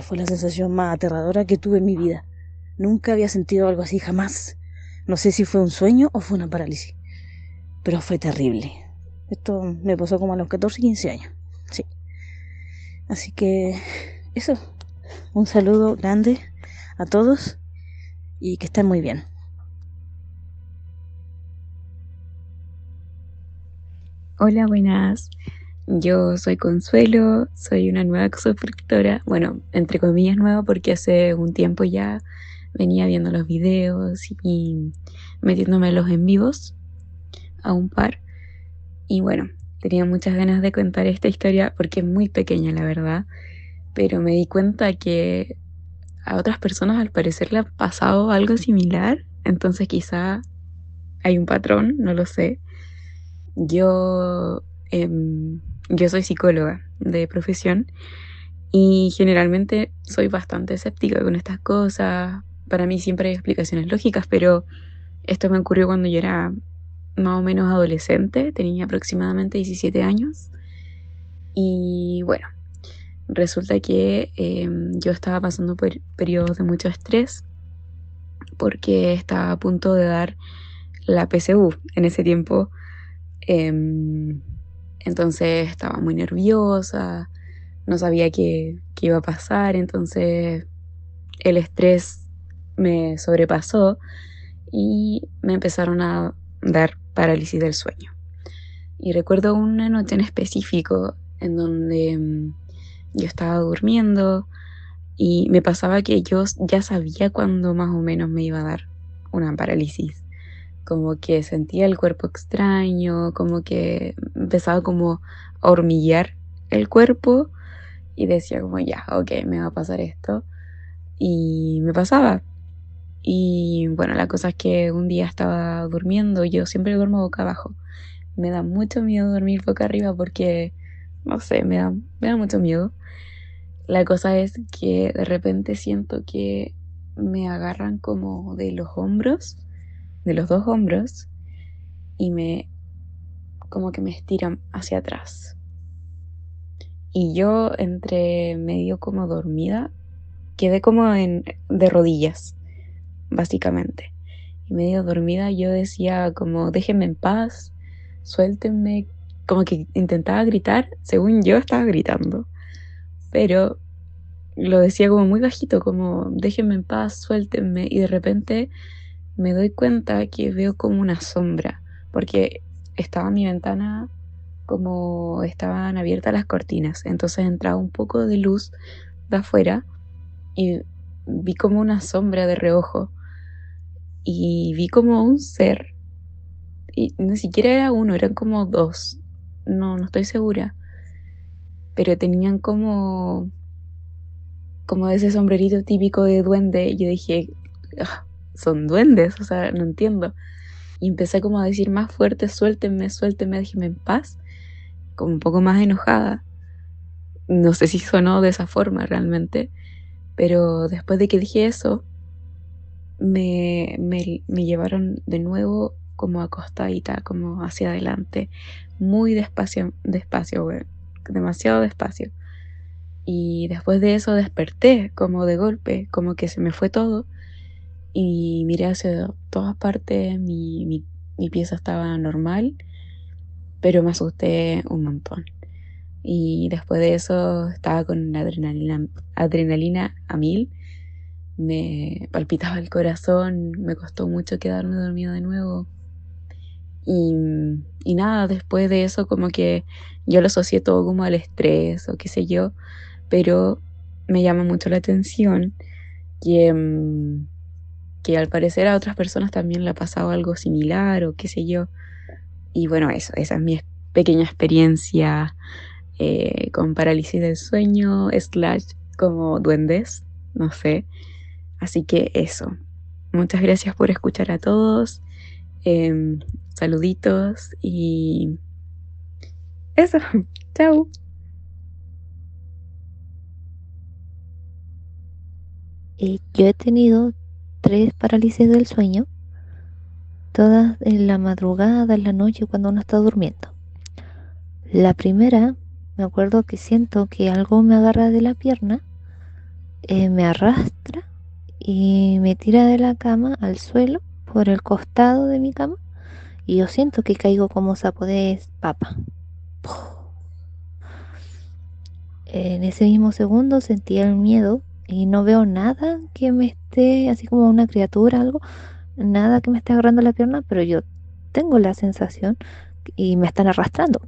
Fue la sensación más aterradora que tuve en mi vida. Nunca había sentido algo así, jamás. No sé si fue un sueño o fue una parálisis, pero fue terrible. Esto me pasó como a los 14, 15 años. Sí. Así que eso. Un saludo grande a todos y que estén muy bien. Hola, buenas. Yo soy Consuelo, soy una nueva suscriptora, bueno, entre comillas nueva, porque hace un tiempo ya venía viendo los videos y metiéndome en los en vivos a un par. Y bueno, tenía muchas ganas de contar esta historia porque es muy pequeña, la verdad, pero me di cuenta que a otras personas al parecer le ha pasado algo similar, entonces quizá hay un patrón, no lo sé. Yo soy psicóloga de profesión y generalmente soy bastante escéptica con estas cosas. Para mí siempre hay explicaciones lógicas, pero esto me ocurrió cuando yo era más o menos adolescente, tenía aproximadamente 17 años. Y bueno, resulta que yo estaba pasando por periodos de mucho estrés porque estaba a punto de dar la PSU en ese tiempo. Entonces estaba muy nerviosa, no sabía qué iba a pasar, entonces el estrés me sobrepasó y me empezaron a dar parálisis del sueño. Y recuerdo una noche en específico en donde yo estaba durmiendo y me pasaba que yo ya sabía cuándo más o menos me iba a dar una parálisis. Como que sentía el cuerpo extraño, como que empezaba como a hormiguear el cuerpo y decía como ya, ok, me va a pasar esto. Y me pasaba. Y bueno, la cosa es que un día estaba durmiendo, yo siempre duermo boca abajo. Me da mucho miedo dormir boca arriba porque no sé, me da mucho miedo. La cosa es que de repente siento que me agarran como de los hombros, de los dos hombros, y como que me estiran hacia atrás. Y yo entre medio como dormida, quedé como de rodillas, básicamente. Y medio dormida yo decía como, déjenme en paz, suéltenme, como que intentaba gritar, según yo estaba gritando, pero lo decía como muy bajito, como, déjenme en paz, suéltenme, y de repente me doy cuenta que veo como una sombra, porque estaba mi ventana como estaban abiertas las cortinas, entonces entraba un poco de luz de afuera y vi como una sombra de reojo y vi como un ser, y ni siquiera era uno, eran como dos, no estoy segura, pero tenían como ese sombrerito típico de duende, y yo dije, "Ah, son duendes, o sea, no entiendo". Y empecé como a decir más fuerte, suéltenme, suéltenme, déjenme en paz, como un poco más enojada. No sé si sonó de esa forma realmente, pero después de que dije eso, me llevaron de nuevo como acostadita, como hacia adelante, muy despacio, despacio, güey, demasiado despacio. Y después de eso desperté como de golpe, como que se me fue todo y miré hacia todas partes, mi pieza estaba normal, pero me asusté un montón. Y después de eso estaba con la adrenalina a mil, me palpitaba el corazón, me costó mucho quedarme dormido de nuevo. Y, y nada, después de eso como que yo lo asocié todo como al estrés o qué sé yo, pero me llama mucho la atención que, que al parecer a otras personas también le ha pasado algo similar o qué sé yo. Y bueno, esa es mi pequeña experiencia con parálisis del sueño, slash como duendes, no sé. Así que eso. Muchas gracias por escuchar a todos. Saluditos y eso. Chao. Yo he tenido 3 parálisis del sueño, todas en la madrugada, en la noche, cuando uno está durmiendo. La primera, me acuerdo que siento que algo me agarra de la pierna, me arrastra y me tira de la cama al suelo por el costado de mi cama y yo siento que caigo como sapo de papa. En ese mismo segundo sentí el miedo y no veo nada que me esté, así como una criatura, algo, nada que me esté agarrando la pierna, pero yo tengo la sensación y me están arrastrando.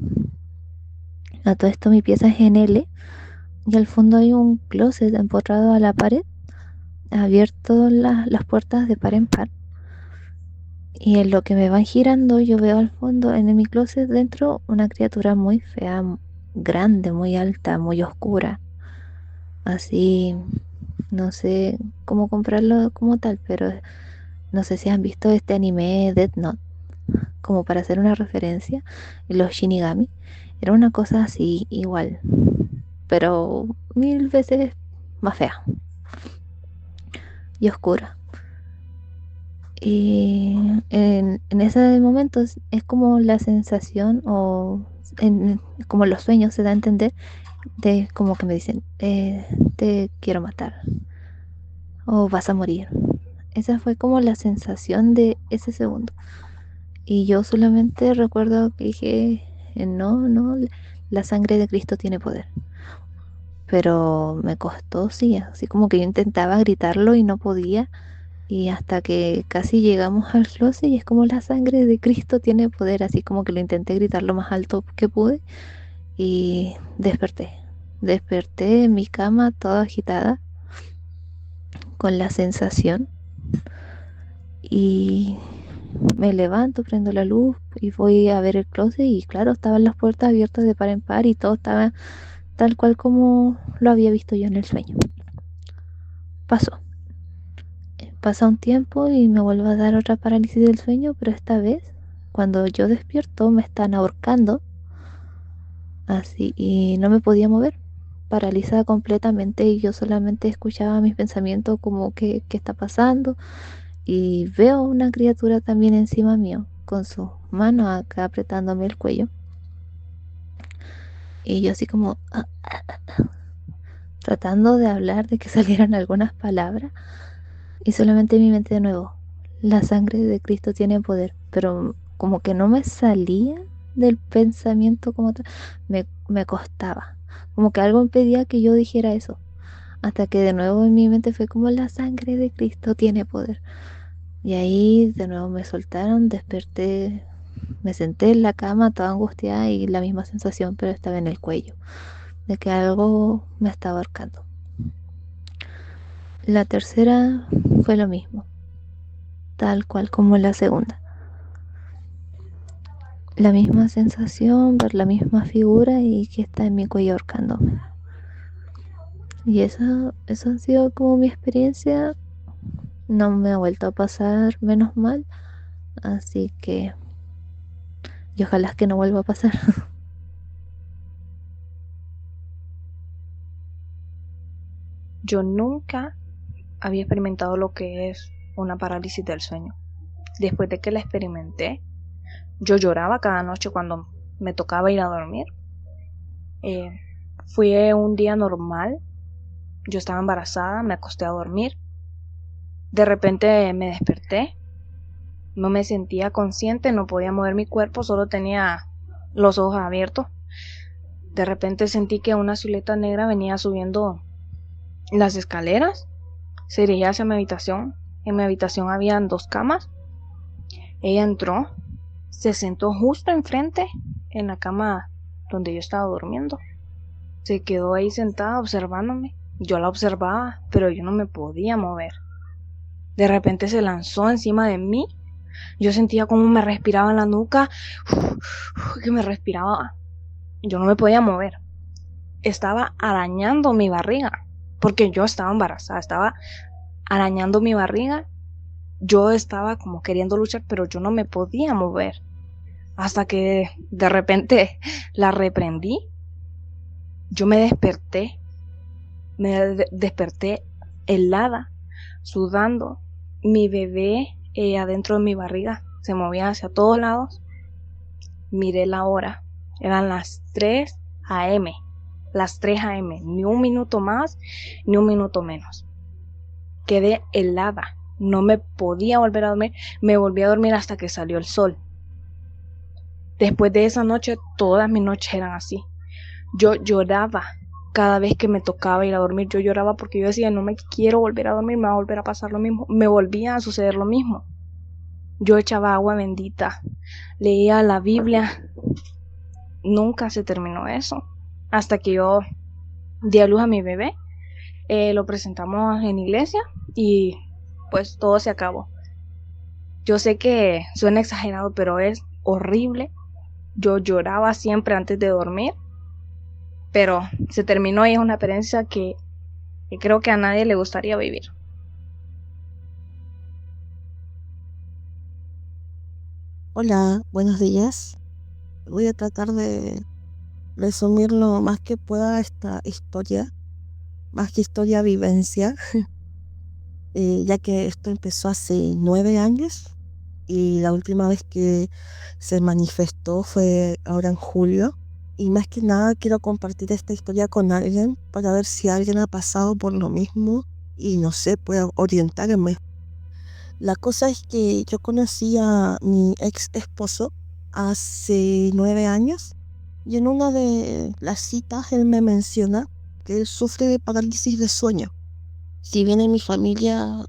A todo esto mi pieza es en L y al fondo hay un closet empotrado a la pared, abierto las puertas de par en par. Y en lo que me van girando yo veo al fondo en mi closet dentro una criatura muy fea, grande, muy alta, muy oscura. Así, no sé cómo comprarlo como tal, pero no sé si han visto este anime Death Note, como para hacer una referencia, los Shinigami. Era una cosa así igual, pero 1000 veces más fea y oscura. Y en ese momento es como la sensación o como los sueños se da a entender de como que me dicen, te quiero matar o vas a morir. Esa fue como la sensación de ese segundo. Y yo solamente recuerdo que dije, no, no, la sangre de Cristo tiene poder. Pero me costó, sí, así como que yo intentaba gritarlo y no podía. Y hasta que casi llegamos al closet y es como la sangre de Cristo tiene poder, así como que lo intenté gritar lo más alto que pude y desperté. Desperté en mi cama toda agitada con la sensación y me levanto, prendo la luz y voy a ver el closet y claro, estaban las puertas abiertas de par en par y todo estaba tal cual como lo había visto yo en el sueño. Pasó. Pasa un tiempo y me vuelve a dar otra parálisis del sueño, pero esta vez, cuando yo despierto, me están ahorcando así, y no me podía mover, paralizada completamente, y yo solamente escuchaba mis pensamientos como que qué está pasando, y veo una criatura también encima mío, con sus manos acá apretándome el cuello, y yo así como tratando de hablar, de que salieran algunas palabras, y solamente en mi mente de nuevo, la sangre de Cristo tiene poder, pero como que no me salía del pensamiento como tal, me costaba, como que algo impedía que yo dijera eso, hasta que de nuevo en mi mente fue como la sangre de Cristo tiene poder. Y ahí de nuevo me soltaron, desperté, me senté en la cama toda angustiada y la misma sensación, pero estaba en el cuello, de que algo me estaba ahorcando. La tercera fue lo mismo, tal cual como la segunda. La misma sensación, ver la misma figura y que está en mi cuello ahorcándome. Y eso ha sido como mi experiencia. No me ha vuelto a pasar, menos mal. Así que, y ojalá que no vuelva a pasar. Yo nunca había experimentado lo que es una parálisis del sueño. Después de que la experimenté, yo lloraba cada noche cuando me tocaba ir a dormir. Fue un día normal. Yo estaba embarazada, me acosté a dormir. De repente me desperté. No me sentía consciente, no podía mover mi cuerpo, solo tenía los ojos abiertos. De repente sentí que una silueta negra venía subiendo las escaleras. Se dirigía hacia mi habitación. En mi habitación habían 2 camas. Ella entró, se sentó justo enfrente en la cama donde yo estaba durmiendo. Se quedó ahí sentada observándome. Yo la observaba, pero yo no me podía mover. De repente se lanzó encima de mí. Yo sentía como me respiraba en la nuca, que me respiraba. Yo no me podía mover. Estaba arañando mi barriga, porque yo estaba embarazada. Estaba arañando mi barriga. Yo estaba como queriendo luchar, pero yo no me podía mover. Hasta que de repente la reprendí. Yo me desperté. Desperté helada, sudando. Mi bebé adentro de mi barriga se movía hacia todos lados. Miré la hora. Eran las 3 a.m. Las 3 a.m. Ni un minuto más, ni un minuto menos. Quedé helada. No me podía volver a dormir. Me volví a dormir hasta que salió el sol. Después de esa noche, todas mis noches eran así. Yo lloraba cada vez que me tocaba ir a dormir. Yo lloraba porque yo decía, no me quiero volver a dormir, me va a volver a pasar lo mismo. Me volvía a suceder lo mismo. Yo echaba agua bendita, leía la Biblia. Nunca se terminó eso. Hasta que yo di a luz a mi bebé. Lo presentamos en iglesia y pues todo se acabó. Yo sé que suena exagerado, pero es horrible. Yo lloraba siempre antes de dormir, pero se terminó y es una experiencia que creo que a nadie le gustaría vivir. Hola, buenos días. Voy a tratar de resumir lo más que pueda esta historia, más que historia, vivencia, ya que esto empezó hace 9 años y la última vez que se manifestó fue ahora en julio. Y más que nada quiero compartir esta historia con alguien para ver si alguien ha pasado por lo mismo y no sé, pueda orientarme. La cosa es que yo conocí a mi ex esposo hace 9 años y en una de las citas él me menciona que él sufre de parálisis de sueño. Si bien en mi familia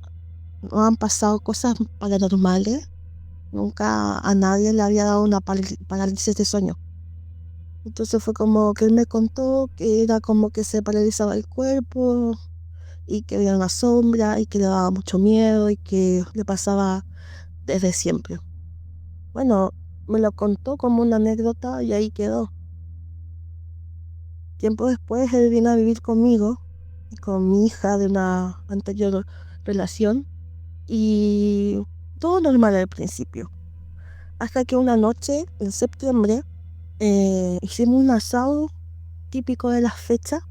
no han pasado cosas paranormales, nunca a nadie le había dado una parálisis de sueño. Entonces fue como que él me contó que era como que se paralizaba el cuerpo y que había una sombra y que le daba mucho miedo y que le pasaba desde siempre. Bueno, me lo contó como una anécdota y ahí quedó. Tiempo después él vino a vivir conmigo y con mi hija de una anterior relación y todo normal al principio. Hasta que una noche, en septiembre, hicimos un asado típico de las fechas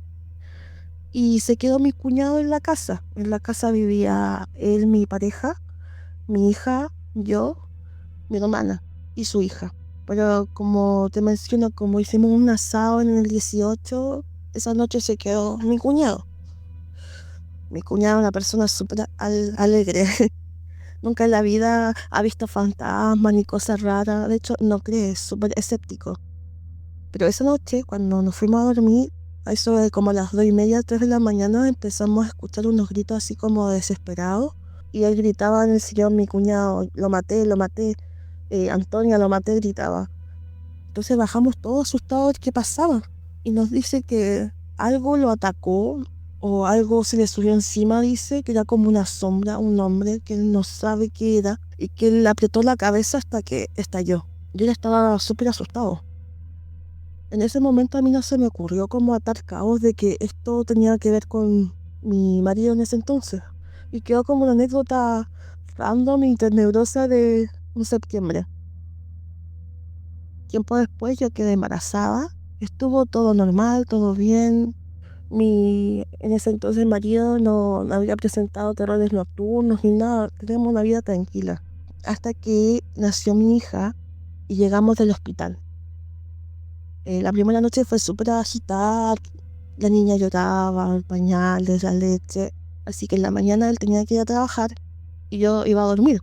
y se quedó mi cuñado en la casa. En la casa vivía él, mi pareja, mi hija, yo, mi hermana y su hija. Pero como te menciono, como hicimos un asado en el 18, esa noche se quedó mi cuñado. Mi cuñado es una persona súper alegre. Nunca en la vida ha visto fantasmas ni cosas raras. De hecho, no cree, es súper escéptico. Pero esa noche, cuando nos fuimos a dormir, a eso de como las 2:30, 3 de la mañana, empezamos a escuchar unos gritos así como desesperados. Y él gritaba en el sillón, mi cuñado, lo maté, Antonia, lo maté, gritaba. Entonces bajamos todos asustados, ¿qué pasaba? Y nos dice que algo lo atacó o algo se le subió encima, dice, que era como una sombra, un hombre que él no sabe qué era y que le apretó la cabeza hasta que estalló. Yo ya estaba súper asustado. En ese momento a mí no se me ocurrió como atar cabos de que esto tenía que ver con mi marido en ese entonces. Y quedó como una anécdota random y tenebrosa de un septiembre. Tiempo después yo quedé embarazada. Estuvo todo normal, todo bien. En ese entonces marido no había presentado terrores nocturnos ni nada. Teníamos una vida tranquila. Hasta que nació mi hija y llegamos del hospital. La primera noche fue súper agitada. La niña lloraba, el pañal, la leche. Así que en la mañana él tenía que ir a trabajar y yo iba a dormir.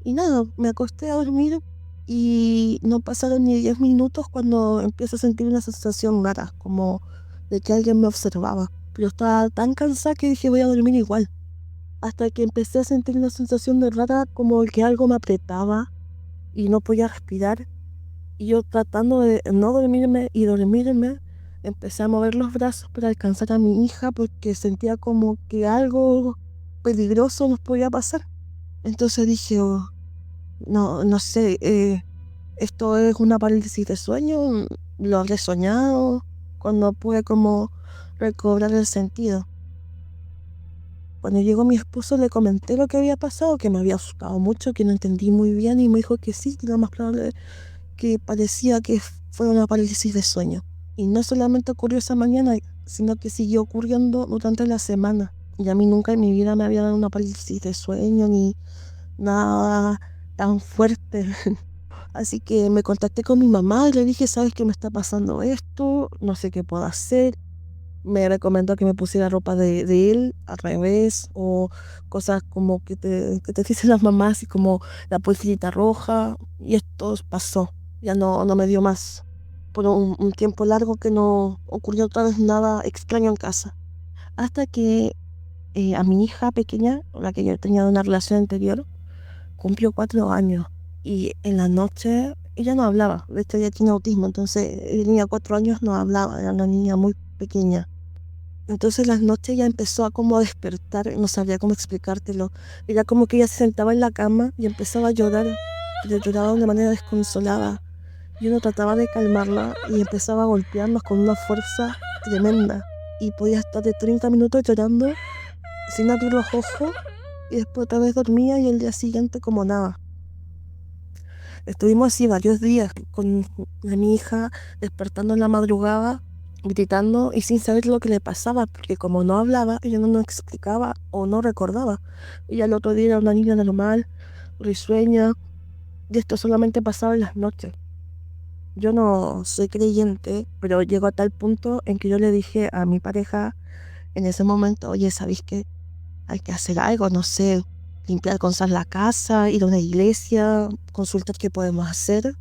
Y nada, me acosté a dormir y no pasaron ni 10 minutos cuando empiezo a sentir una sensación rara, como de que alguien me observaba. Pero estaba tan cansada que dije voy a dormir igual. Hasta que empecé a sentir una sensación de rara, como que algo me apretaba y no podía respirar. Y yo tratando de no dormirme y dormirme, empecé a mover los brazos para alcanzar a mi hija porque sentía como que algo peligroso nos podía pasar. Entonces dije, "Oh, no sé, esto es una parálisis de sueño, lo habré soñado", cuando pude como recobrar el sentido. Cuando llegó mi esposo le comenté lo que había pasado, que me había asustado mucho, que no entendí muy bien y me dijo que sí, que lo más probable que parecía que fue una parálisis de sueño. Y no solamente ocurrió esa mañana, sino que siguió ocurriendo durante la semana. Y a mí nunca en mi vida me había dado una parálisis de sueño ni nada tan fuerte. Así que me contacté con mi mamá y le dije, ¿sabes qué me está pasando esto? No sé qué puedo hacer. Me recomendó que me pusiera ropa de él al revés o cosas como que te dicen las mamás y como la pulserita roja. Y esto pasó. Ya no me dio más. Por un tiempo largo que no ocurrió otra vez nada extraño en casa. Hasta que a mi hija pequeña, con la que yo tenía una relación anterior, cumplió 4 años. Y en la noche ella no hablaba. De hecho ella tiene autismo. Entonces ella tenía 4 años, no hablaba. Era una niña muy pequeña. Entonces las noches ya empezó a como despertar, no sabía cómo explicártelo. Era como que ella se sentaba en la cama y empezaba a llorar, pero lloraba de una manera desconsolada. Y uno trataba de calmarla y empezaba a golpearnos con una fuerza tremenda. Y podía estar de 30 minutos llorando sin abrir los ojos y después otra vez dormía y el día siguiente como nada. Estuvimos así varios días con mi hija despertando en la madrugada, gritando y sin saber lo que le pasaba, porque como no hablaba, ella no nos explicaba o no recordaba. Ella el otro día era una niña normal, risueña, y esto solamente pasaba en las noches. Yo no soy creyente, pero llegó a tal punto en que yo le dije a mi pareja en ese momento, oye, ¿sabéis qué? Hay que hacer algo, no sé, limpiar con sal la casa, ir a una iglesia, consultar qué podemos hacer.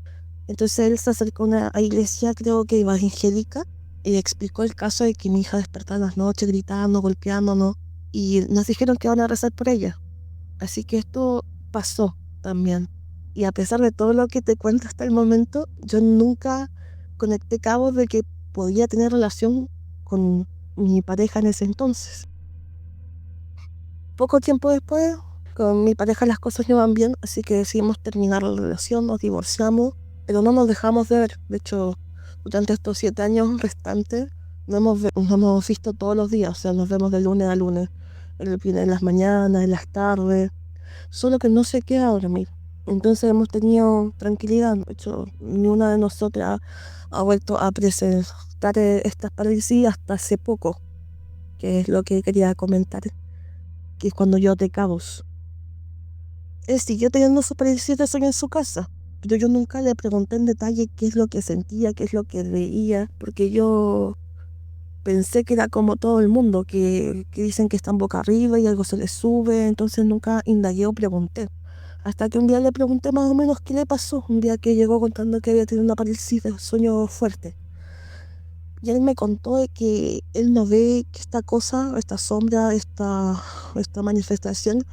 Entonces él se acercó a una iglesia, creo que evangélica, y explicó el caso de que mi hija despertaba en las noches gritando, golpeándonos, y nos dijeron que iban a rezar por ella. Así que esto pasó también. Y a pesar de todo lo que te cuento hasta el momento, yo nunca conecté cabos de que podía tener relación con mi pareja en ese entonces. Poco tiempo después, con mi pareja las cosas no iban bien, así que decidimos terminar la relación, nos divorciamos, pero no nos dejamos de ver. De hecho, durante estos 7 años restantes, nos hemos visto todos los días, o sea, nos vemos de lunes a lunes, en las mañanas, en las tardes, solo que no se queda a dormir. Entonces hemos tenido tranquilidad. De hecho, ni una de nosotras ha vuelto a presentar estas parálisis hasta hace poco, que es lo que quería comentar, que es cuando yo te cabos. Él siguió teniendo su parálisis de sueño en su casa, pero yo nunca le pregunté en detalle qué es lo que sentía, qué es lo que veía, porque yo pensé que era como todo el mundo, que dicen que están boca arriba y algo se les sube, entonces nunca indagué o pregunté. Hasta que un día le pregunté más o menos qué le pasó, un día que llegó contando que había tenido una parálisis de sueño fuerte. Y él me contó de que él no ve que esta cosa, esta sombra, esta manifestación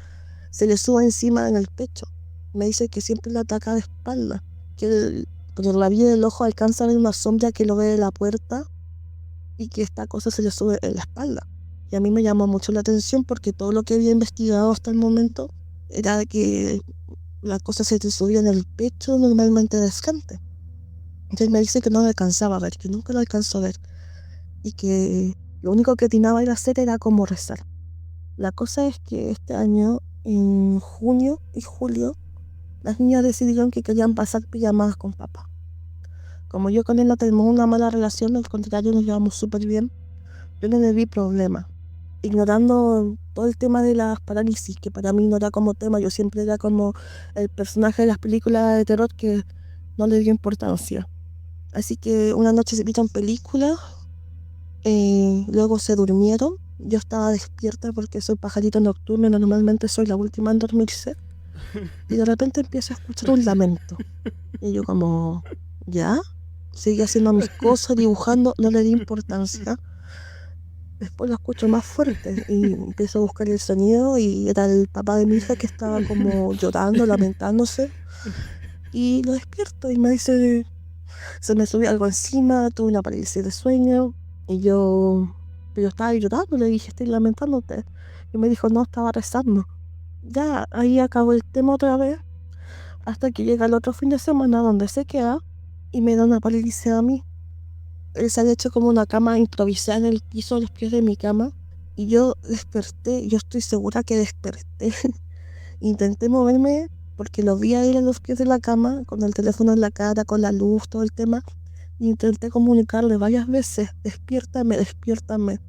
se le suba encima en el pecho. Me dice que siempre le ataca de espalda, que él, por la vía del ojo alcanza a ver una sombra que lo ve de la puerta y que esta cosa se le sube en la espalda. Y a mí me llamó mucho la atención porque todo lo que había investigado hasta el momento era que la cosa se te subía en el pecho normalmente de frente. Entonces me dice que no lo alcanzaba a ver, que nunca lo alcanzó a ver. Y que lo único que atinaba a hacer era como rezar. La cosa es que este año, en junio y julio, las niñas decidieron que querían pasar pijamadas con papá. Como yo con él no tenemos una mala relación, al contrario nos llevamos súper bien, yo no le vi problema. Ignorando todo el tema de las parálisis, que para mí no era como tema, yo siempre era como el personaje de las películas de terror que no le dio importancia. Así que una noche se vieron películas, luego se durmieron, yo estaba despierta porque soy pajarito nocturno y normalmente soy la última en dormirse, y de repente empiezo a escuchar un lamento. Y yo como, ¿ya? Seguí haciendo mis cosas, dibujando, no le di importancia. Después lo escucho más fuerte y empiezo a buscar el sonido y era el papá de mi hija que estaba como llorando, lamentándose. Y lo despierto y me dice, se me subió algo encima, tuve una parálisis de sueño. Y pero estaba llorando, le dije, estoy lamentándote. Y me dijo, no, estaba rezando. Ya, ahí acabó el tema otra vez, hasta que llega el otro fin de semana donde se queda y me da una parálisis a mí. Él se había hecho como una cama improvisada en el piso a los pies de mi cama. Y yo desperté, yo estoy segura que desperté. Intenté moverme porque lo vi a él a los pies de la cama, con el teléfono en la cara, con la luz, todo el tema. Intenté comunicarle varias veces, despiértame, despiértame.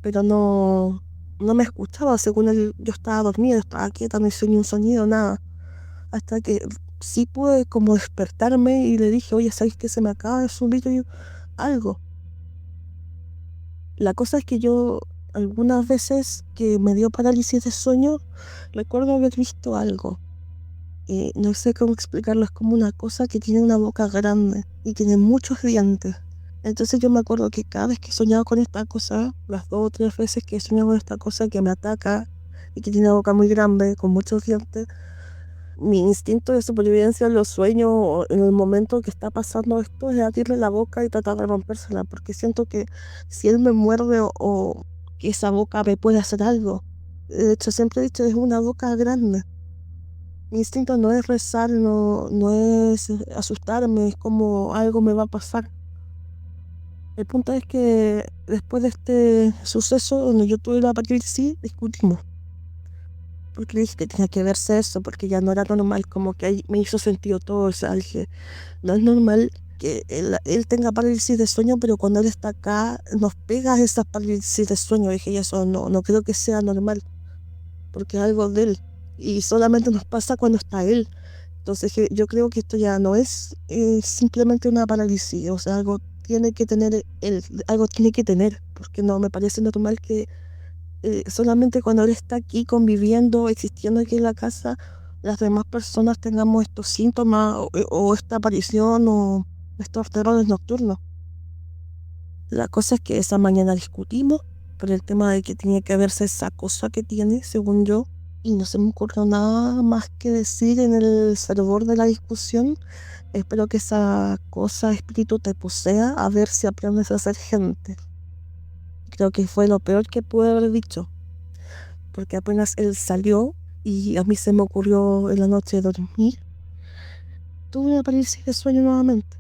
Pero no me escuchaba, según él, yo estaba dormida, estaba quieta, no hice ni un sonido, nada. Hasta que sí pude como despertarme y le dije, oye, ¿sabes qué? Se me acaba de subir algo. La cosa es que yo, algunas veces que me dio parálisis de sueño, recuerdo haber visto algo. No sé cómo explicarlo, es como una cosa que tiene una boca grande y tiene muchos dientes. Entonces yo me acuerdo que cada vez que he soñado con esta cosa, las 2 o 3 veces que he soñado con esta cosa que me ataca y que tiene una boca muy grande, con muchos dientes, mi instinto de supervivencia en los sueños o en el momento que está pasando esto es abrirle la boca y tratar de rompérsela, porque siento que si él me muerde o que esa boca me puede hacer algo. De hecho, siempre he dicho, es una boca grande. Mi instinto no es rezar, no es asustarme, es como algo me va a pasar. El punto es que después de este suceso donde yo tuve la parálisis, discutimos. Porque le dije que tenía que verse eso, porque ya no era normal, como que ahí me hizo sentido todo. O sea, dije, no es normal que él tenga parálisis de sueño, pero cuando él está acá nos pega esa parálisis de sueño. Dije, y eso no creo que sea normal, porque es algo de él. Y solamente nos pasa cuando está él. Entonces yo creo que esto ya no es simplemente una parálisis, o sea, algo tiene que tener él, algo tiene que tener, porque no me parece normal que solamente cuando él está aquí conviviendo, existiendo aquí en la casa, las demás personas tengamos estos síntomas o esta aparición o estos terrores nocturnos. La cosa es que esa mañana discutimos por el tema de que tiene que verse esa cosa que tiene, según yo, y no se me ocurrió nada más que decir en el fervor de la discusión. Espero que esa cosa, espíritu, te posea, a ver si aprendes a ser gente. Creo que fue lo peor que pude haber dicho, porque apenas él salió y a mí se me ocurrió en la noche dormir, tuve una parálisis de sueño nuevamente,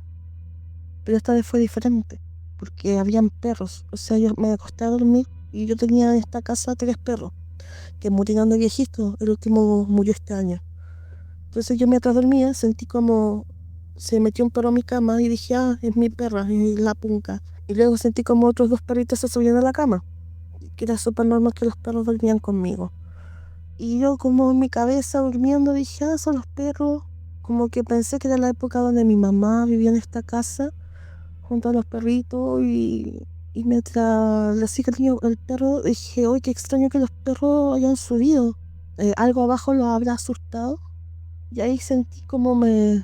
pero esta vez fue diferente, porque habían perros. O sea, yo me acosté a dormir y yo tenía en esta casa 3 perros que murieron de viejitos. El último murió este año. Entonces yo mientras dormía sentí como se metió un perro a mi cama y dije, ah, es mi perra, es la punca. Y luego sentí como otros 2 perritos se subían a la cama, que era súper normal que los perros dormían conmigo. Y yo como en mi cabeza durmiendo dije, ah, son los perros. Como que pensé que era la época donde mi mamá vivía en esta casa junto a los perritos y mientras le hacía cariño al perro dije, oye, qué extraño que los perros hayan subido. Algo abajo los habrá asustado. Y ahí sentí como me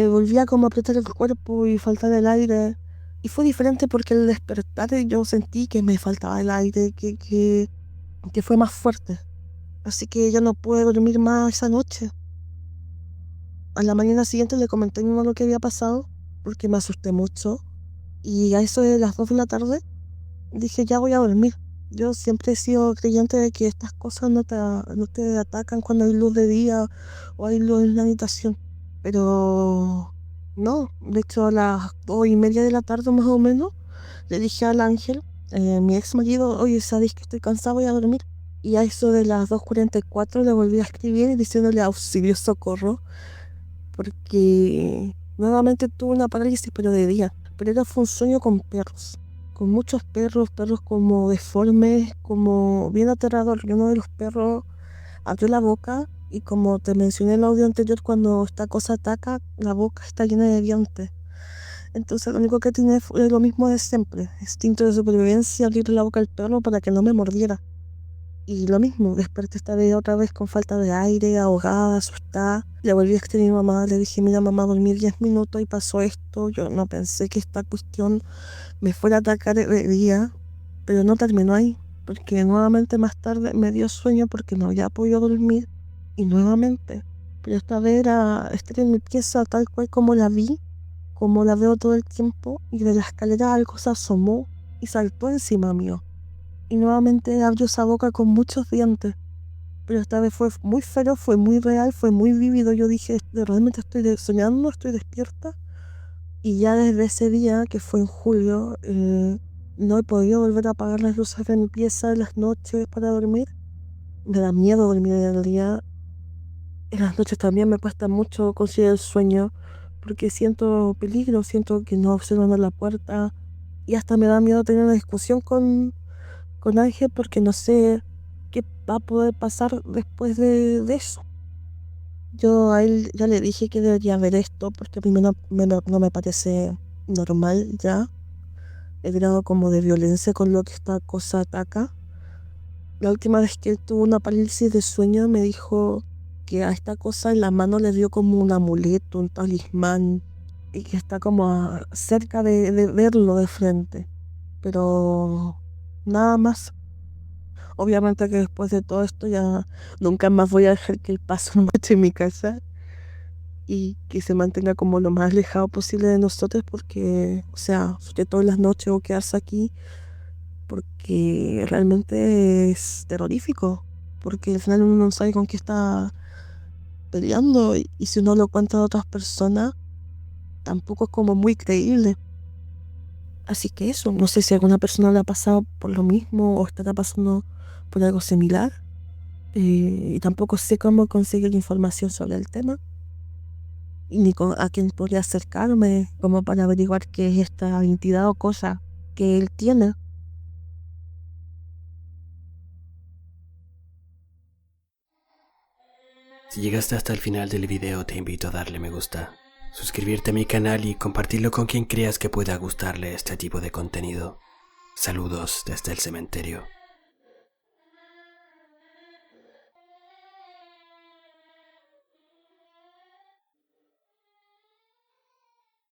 volvía como a apretar el cuerpo y faltar el aire. Y fue diferente porque al despertar yo sentí que me faltaba el aire, que fue más fuerte. Así que ya no pude dormir más esa noche. A la mañana siguiente le comenté a mi mamá lo que había pasado, porque me asusté mucho. Y a eso de las 2 de la tarde, dije, ya voy a dormir. Yo siempre he sido creyente de que estas cosas no te atacan cuando hay luz de día o hay luz en la habitación. Pero no, de hecho a las 2:30 de la tarde más o menos, le dije al Ángel, mi ex marido, oye, ¿sabes que estoy cansado? Voy a dormir. Y a eso de las 2:44 le volví a escribir diciéndole auxilio, socorro, porque nuevamente tuve una parálisis, pero de día. Pero fue un sueño con perros, con muchos perros como deformes, como bien aterrador. Y uno de los perros abrió la boca y como te mencioné en el audio anterior, cuando esta cosa ataca, la boca está llena de dientes. Entonces lo único que tiene fue lo mismo de siempre, instinto de supervivencia, abrirle la boca al perro para que no me mordiera. Y lo mismo, desperté esta vez otra vez con falta de aire, ahogada, asustada. Le volví a escribir a mi mamá, le dije, mira mamá, dormí 10 minutos y pasó esto. Yo no pensé que esta cuestión me fuera a atacar de día, pero no terminó ahí, porque nuevamente más tarde me dio sueño porque no había podido dormir. Y nuevamente, pero esta vez era estar en mi pieza tal cual como la vi, como la veo todo el tiempo, y de la escalera algo se asomó y saltó encima mío. Y nuevamente abrió esa boca con muchos dientes. Pero esta vez fue muy feroz, fue muy real, fue muy vívido. Yo dije, realmente estoy soñando, estoy despierta. Y ya desde ese día, que fue en julio, no he podido volver a apagar las luces de mi pieza en las noches para dormir. Me da miedo dormir en el día. En las noches también me cuesta mucho conciliar el sueño, porque siento peligro, siento que no observan la puerta. Y hasta me da miedo tener una discusión con Ángel porque no sé qué va a poder pasar después de eso. Yo a él ya le dije que debería ver esto porque a mí no me parece normal ya el grado como de violencia con lo que esta cosa ataca. La última vez que él tuvo una parálisis de sueño me dijo que a esta cosa en la mano le dio como un amuleto, un talismán, y que está como cerca de verlo de frente. Pero nada más. Obviamente que después de todo esto ya nunca más voy a dejar que él pase una noche en mi casa y que se mantenga como lo más alejado posible de nosotros porque, o sea, sobre todo en las noches o quedarse aquí porque realmente es terrorífico, porque al final uno no sabe con qué está peleando y si uno lo cuenta a otras personas tampoco es como muy creíble. Así que eso, no sé si alguna persona le ha pasado por lo mismo o estará pasando por algo similar. Y tampoco sé cómo conseguir información sobre el tema. Ni a quién podría acercarme como para averiguar qué es esta entidad o cosa que él tiene. Si llegaste hasta el final del video, te invito a darle me gusta, suscribirte a mi canal y compartirlo con quien creas que pueda gustarle este tipo de contenido. Saludos desde el cementerio.